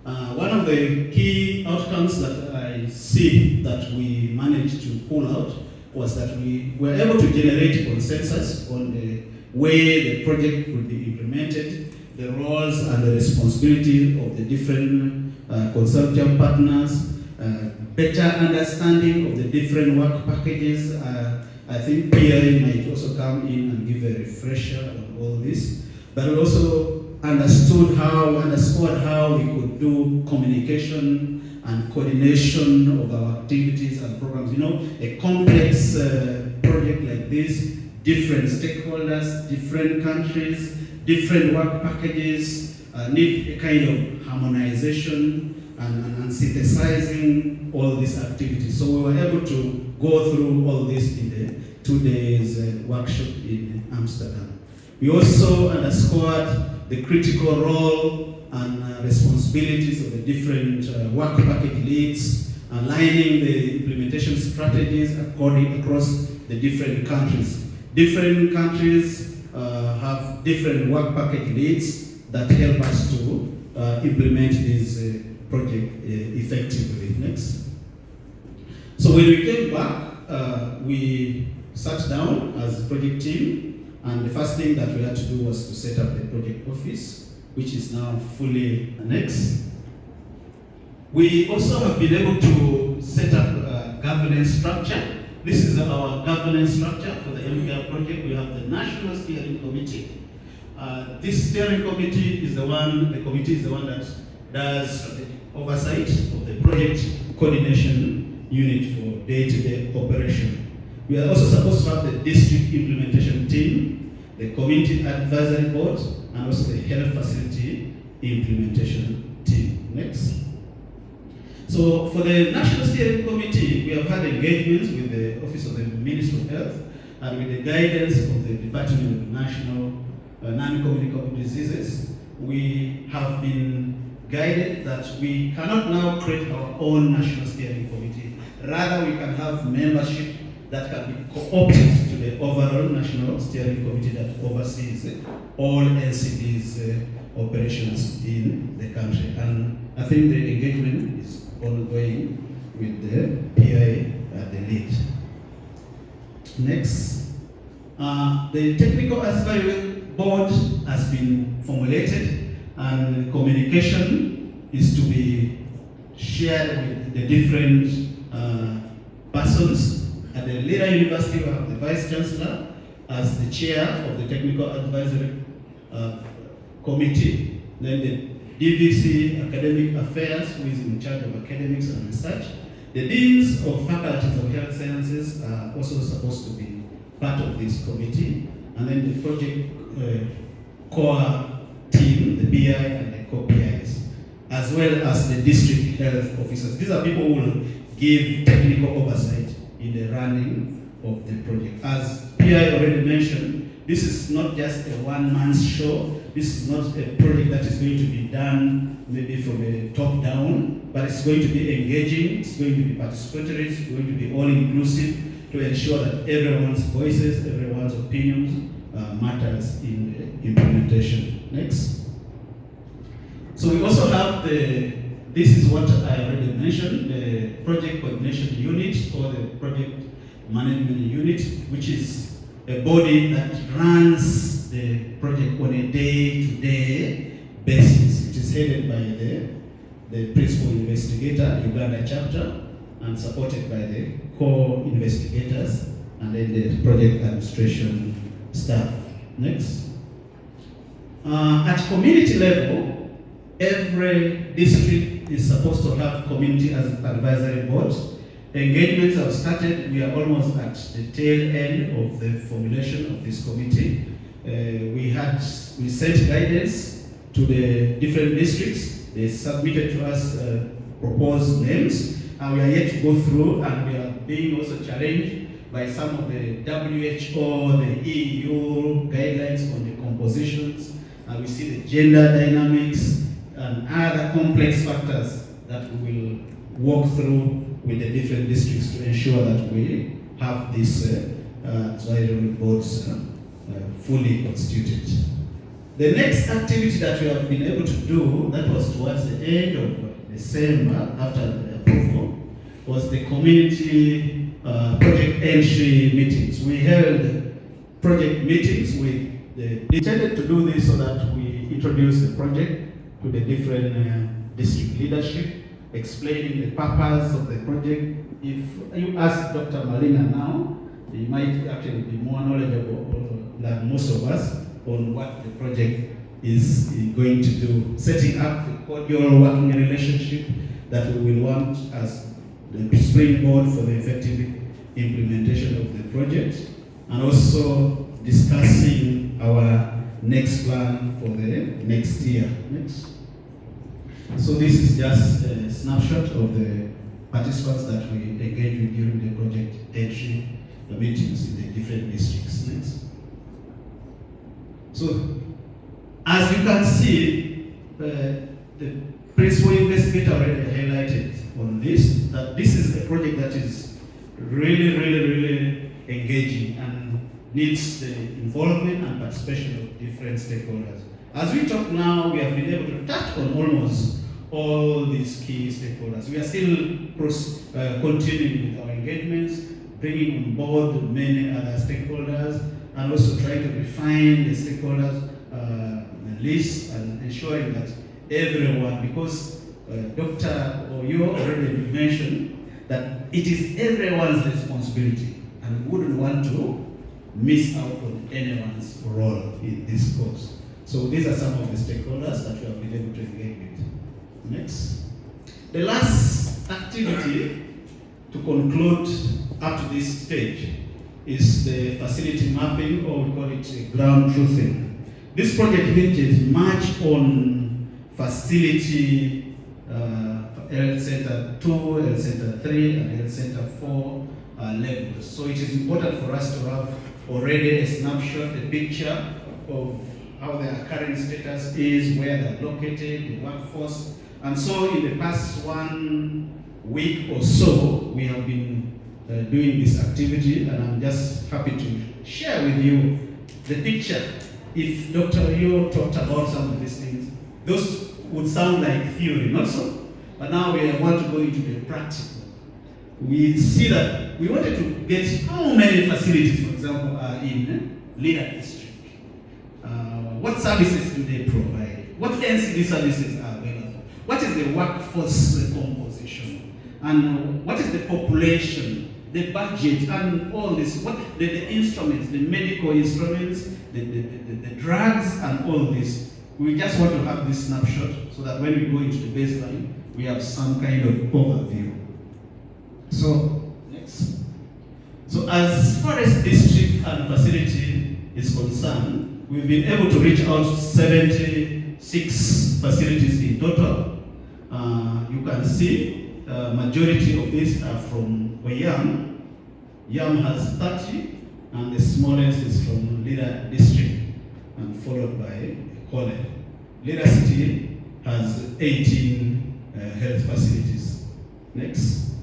One of the key outcomes that I see that we managed to pull out was that we were able to generate consensus on the way the project would be implemented, the roles and the responsibility of the different consortium partners, better understanding of the different work packages. I think PI might also come in and give a refresher on all this, but we also underscored how we could do communication and coordination of our activities and programs. You know, a complex project like this, different stakeholders, different countries, different work packages, need a kind of harmonization and synthesizing all these activities. So we were able to go through all this in the 2 days workshop in Amsterdam. We also underscored the critical role and responsibilities of the different work package leads, aligning the implementation strategies across the different countries. Different countries have different work package leads that help us to implement this project effectively. Next. So when we came back, we sat down as a project team, and the first thing that we had to do was to set up the project office, which is now fully next. We also have been able to set up a governance structure. This is our governance structure for the MCARE project. We have the National Steering Committee. This steering committee is the one that does the oversight of the project coordination unit for day-to-day operation. We are also supposed to have the district implementation team, the community advisory board, and also the health facility implementation team. Next. So for the National Steering Committee, we have had engagements with the Office of the Minister of Health and with the guidance of the Department of National Non-Communicable Diseases. We have been guided that we cannot now create our own National Steering Committee. Rather, we can have membership that can be co-opted to the overall National Steering Committee that oversees all NCD's operations in the country. And I think the engagement is ongoing with the PI at the lead. Next. The Technical Advisory Board has been formulated, and communication is to be shared with the different persons. At the Lira University, we have the Vice Chancellor as the chair of the Technical Advisory Committee. Then the DVC Academic Affairs, who is in charge of academics and research. The deans of faculties of health sciences are also supposed to be part of this committee. And then the project core team, the BI and the co-PIs, as well as the district health officers. These are people who will give technical oversight in the running of the project. As PI already mentioned, this is not just a one-man show. This is not a project that is going to be done maybe from a top down, but it's going to be engaging, it's going to be participatory, it's going to be all-inclusive to ensure that everyone's voices, everyone's opinions matters in the implementation. Next. So we also have this is what I already mentioned, the project coordination unit or the project management unit, which is a body that runs the project on a day-to-day basis. It is headed by the principal investigator, Uganda chapter, and supported by the core investigators, and then the project administration staff. Next. At community level, every district is supposed to have community as advisory boards. Engagements have started. We are almost at the tail end of the formulation of this committee. We sent guidance to the different districts. They submitted to us proposed names, and we are yet to go through, and we are being also challenged by some of the WHO, the EU guidelines on the compositions, and we see the gender dynamics and other complex factors that we will walk through with the different districts to ensure that we have these advisory boards fully constituted. The next activity that we have been able to do, that was towards the end of December after the approval, was the community project entry meetings. We held project meetings with we intended to do this so that we introduce the project to the different district leadership, explaining the purpose of the project. If you ask Dr. Malina now, he might actually be more knowledgeable than most of us on what the project is going to do, setting up the cordial working relationship that we will want as the springboard for the effective implementation of the project, and also discussing our next plan for the next year. Next. So this is just a snapshot of the participants that we engaged with during the project entry meetings in the different districts. Next. So, as you can see, the principal investigator already highlighted on this, that this is a project that is really engaging and needs the involvement and participation of different stakeholders. As we talk now, we have been able to touch on almost all these key stakeholders. We are still continuing with our engagements, bringing on board many other stakeholders, and also trying to refine the stakeholders list and ensuring that everyone, because Dr. Oyo already mentioned that it is everyone's responsibility, and we wouldn't want to miss out on anyone's role in this course. So these are some of the stakeholders that we have been able to engage with. Next. The last activity to conclude up to this stage is the facility mapping, or we call it ground truthing. This project hinges much on facility Health Center 2, Health Center 3, and Health Center 4 levels. So it is important for us to have already a snapshot, a picture of how their current status is, where they're located, the workforce. And so in the past 1 week or so, we have been doing this activity, and I'm just happy to share with you the picture. If Dr. Oyo talked about some of these things, those would sound like theory, not so. But now we want to go into the practical. We see that we wanted to get how many facilities, for example, are in Lira district. What services do they provide? What NCD services are available? What is the workforce composition? And what is the population, the budget, and all this? What the instruments, the medical instruments, the drugs, and all this. We just want to have this snapshot so that when we go into the baseline, we have some kind of overview. So, next. So as far as district and facility is concerned, we've been able to reach out 76 facilities in total. You can see majority of these are from Oyam. Yam has 30, and the smallest is from Lira district, and followed by Kole. Lira city has 18 health facilities. Next.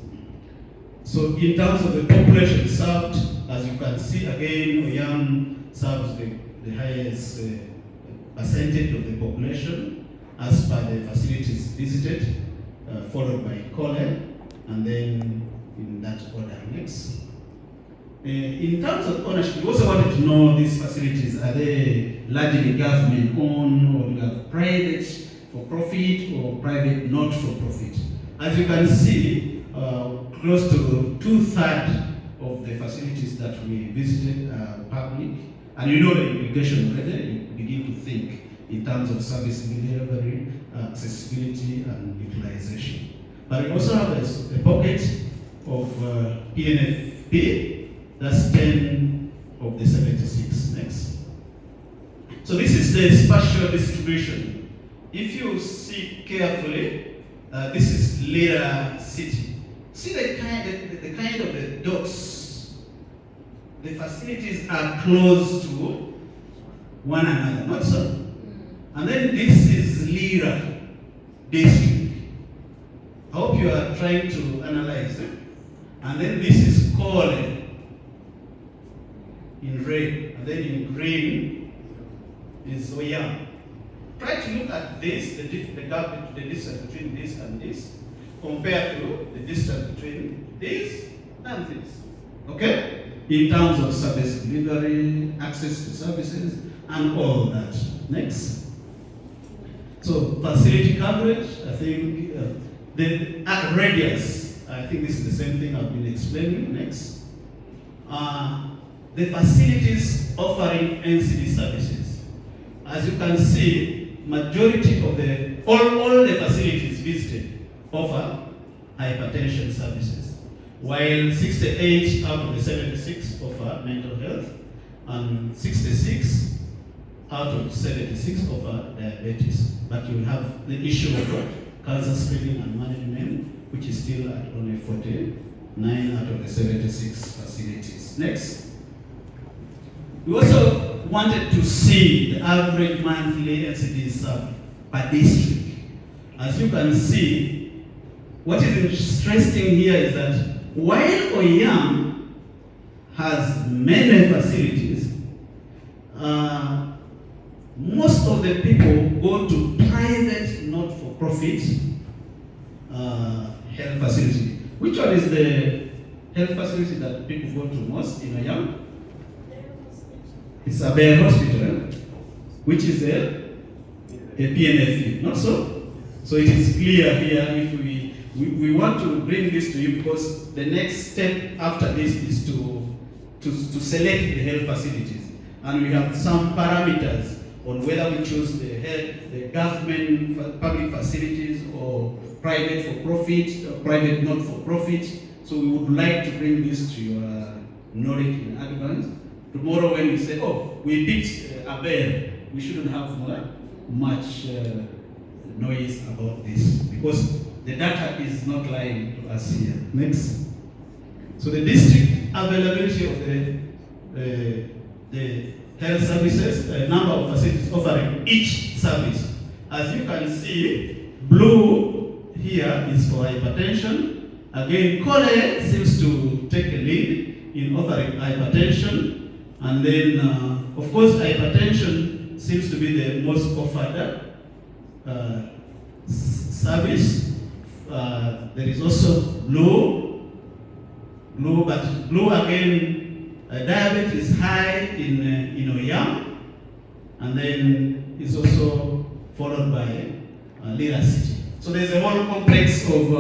So in terms of the population served, as you can see again, Oyam serves the highest percentage of the population as per the facilities visited, followed by Kole, and then in that order. Next. In terms of ownership, we also wanted to know these facilities, are they largely government owned, or do you have private for profit or private not for profit? As you can see, close to 2/3 of the facilities that we visited are public. And you know the implication already, you begin to think in terms of service delivery, accessibility, and utilization. But we also have a pocket of PNFP, that's 10 of the 76. Next. So this is the spatial distribution. If you see carefully, this is Lira City. See the kind of the dots. The facilities are close to one another, not so? And then this is Lira district. I hope you are trying to analyze it. And then this is Kole in red, and then in green is Oyam. Try to look at this, the gap, the distance between this and this, compared to the distance between this and this. Okay? In terms of service delivery, access to services, and all that. Next. So facility coverage, I think the radius, I think this is the same thing I've been explaining. Next. The facilities offering NCD services. As you can see, majority of all the facilities visited offer hypertension services, while 68 out of the 76 offer mental health, and 66 out of 76 offer diabetes. But you have the issue of cancer screening and management, which is still at only 49 out of the 76 facilities. Next. We also wanted to see the average monthly NCDs served per district. As you can see, what is interesting here is that while Oyam has many facilities, most of the people go to private, not-for-profit health facility. Which one is the health facility that people go to most in Oyam? It's Abeir Hospital, which is a PNF, not so? So it is clear here if we want to bring this to you, because the next step after this is to select the health facilities. And we have some parameters on whether we choose the government public facilities or private for-profit, or private not-for-profit. So we would like to bring this to your knowledge in advance. Tomorrow when we say, oh, we picked Abeir, we shouldn't have much noise about this, because the data is not lying to us here. Next. So the district availability of the health services, the number of facilities offering each service. As you can see, blue here is for hypertension. Again, Kole seems to take a lead in offering hypertension. And then, of course, hypertension seems to be the most offered service. There is also blue, but blue again, diabetes is high in Oyam, and then is also followed by Lira City. So there's a whole complex of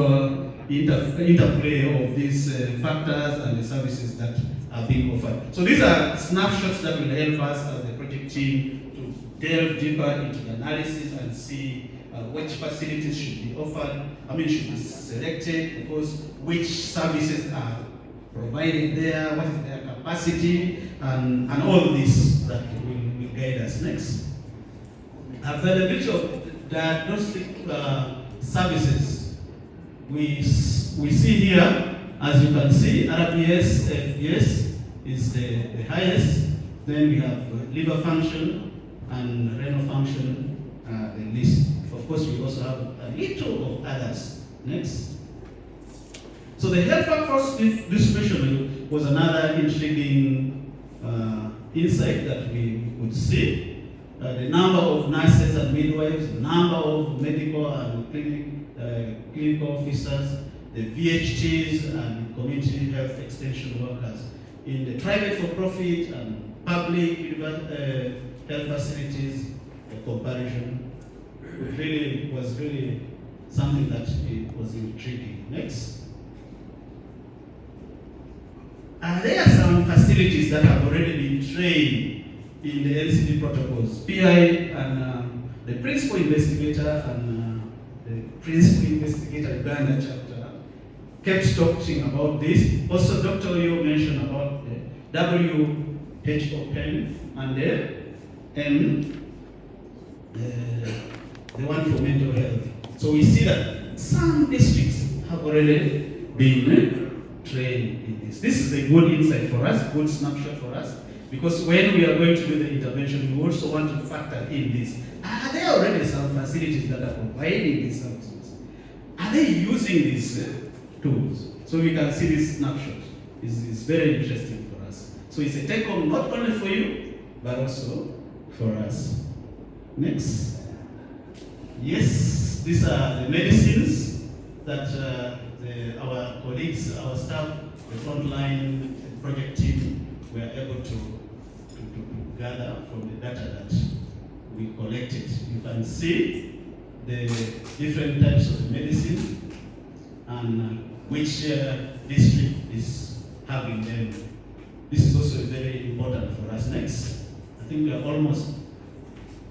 interplay of these factors and the services that are being offered. So these are snapshots that will help us as the project team to delve deeper into the analysis and see which facilities should be offered, should be selected, because which services are provided there, what is their capacity, and all this that will guide us. Next. Availability of diagnostic services. We see here, as you can see, RPS, FPS is the highest. Then we have liver function and renal function, the least. Of course, we also have a little of others. Next. So the health workforce distribution was another intriguing insight that we would see. The number of nurses and midwives, the number of medical and clinical officers, the VHTs and community health extension workers in the private for-profit and public health facilities. The comparison was really something that was intriguing. Next. Are there some facilities that have already been trained in the LCD protocols? PI and the principal investigator and the principal investigator Uganda chapter kept talking about this. Also, Dr. Oyo mentioned about the WHO pen and the one for mental health. So we see that some districts have already been trained in this. This is a good insight for us, good snapshot for us, because when we are going to do the intervention, we also want to factor in this. Are there already some facilities that are providing these services? Are they using these tools? So we can see this snapshot. It's very interesting for us. So it's a take-home not only for you, but also for us. Next. Yes, these are the medicines that our colleagues, our staff, the frontline project team were able to gather from the data that we collected. You can see the different types of medicine and which district is having them. This is also very important for us. Next. I think we are almost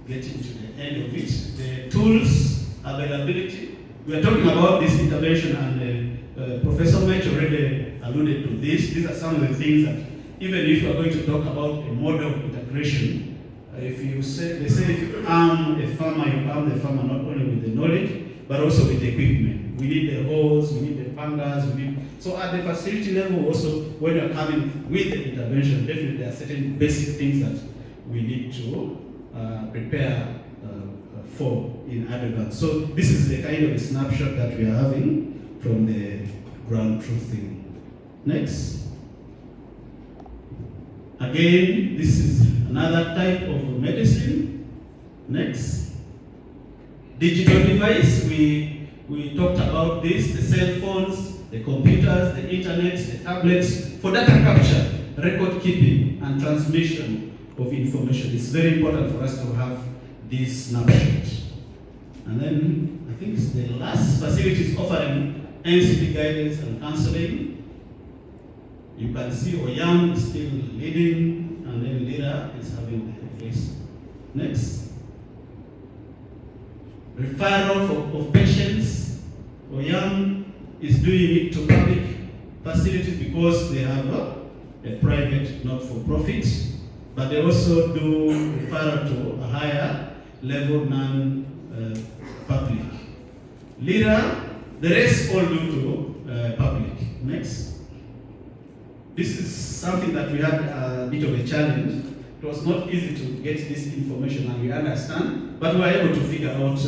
getting to the end of it. The tools availability. We are talking about this intervention, and Professor Mech already alluded to this. These are some of the things that, even if you are going to talk about a model of integration, if you say, they say if you arm a farmer, you arm the farmer not only with the knowledge, but also with the equipment. We need the hose, we need the pangas, so at the facility level also, when you're coming with the intervention, definitely there are certain basic things that we need to prepare for in advance. So this is the kind of a snapshot that we are having from the ground truthing. Next. Again, this is another type of medicine. Next. Digital device, we talked about this, the cell phones, the computers, the internet, the tablets, for data capture, record keeping, and transmission of information. It's very important for us to have this snapshot. And then, I think it's the last facilities offering NCP guidance and counseling. You can see Oyam is still leading, and then Lira is having the face. Next. Referral of patients. Oyam is doing it to public facilities because they have a private not-for-profit, but they also do referral to a higher level non-public. Lira, the rest all do to public. Next. This is something that we had a bit of a challenge. It was not easy to get this information, and we understand, but we were able to figure out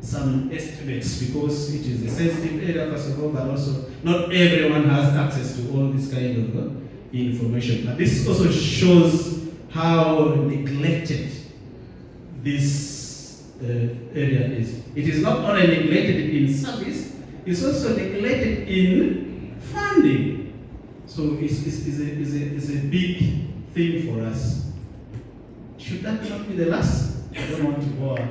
some estimates because it is a sensitive area, first of all, but also not everyone has access to all this kind of information. And this also shows how neglected this area is. It is not only neglected in service, it's also neglected in funding. So it's a big thing for us. Should that not be the last? I don't want to bore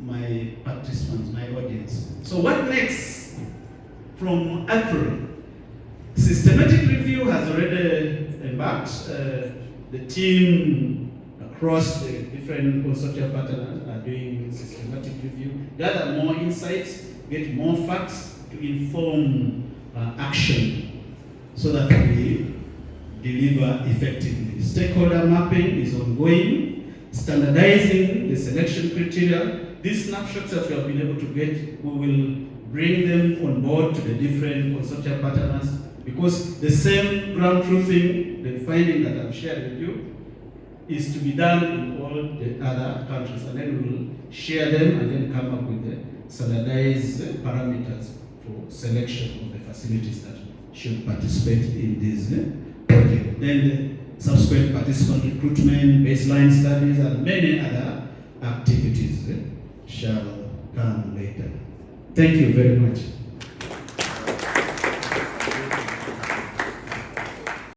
my participants, my audience. So what next from April? Systematic review has already embarked. The team across the different consortia partners are doing systematic review, gather more insights, get more facts to inform action so that we deliver effectively. Stakeholder mapping is ongoing, standardizing the selection criteria. These snapshots that we have been able to get, we will bring them on board to the different consortia partners because the same ground truthing, the finding that I've shared with you, is to be done in all the other countries, and then we will share them and then come up with the standardized parameters for selection of the facilities that should participate in this project. Then the subsequent participant recruitment, baseline studies, and many other activities shall come later. Thank you very much.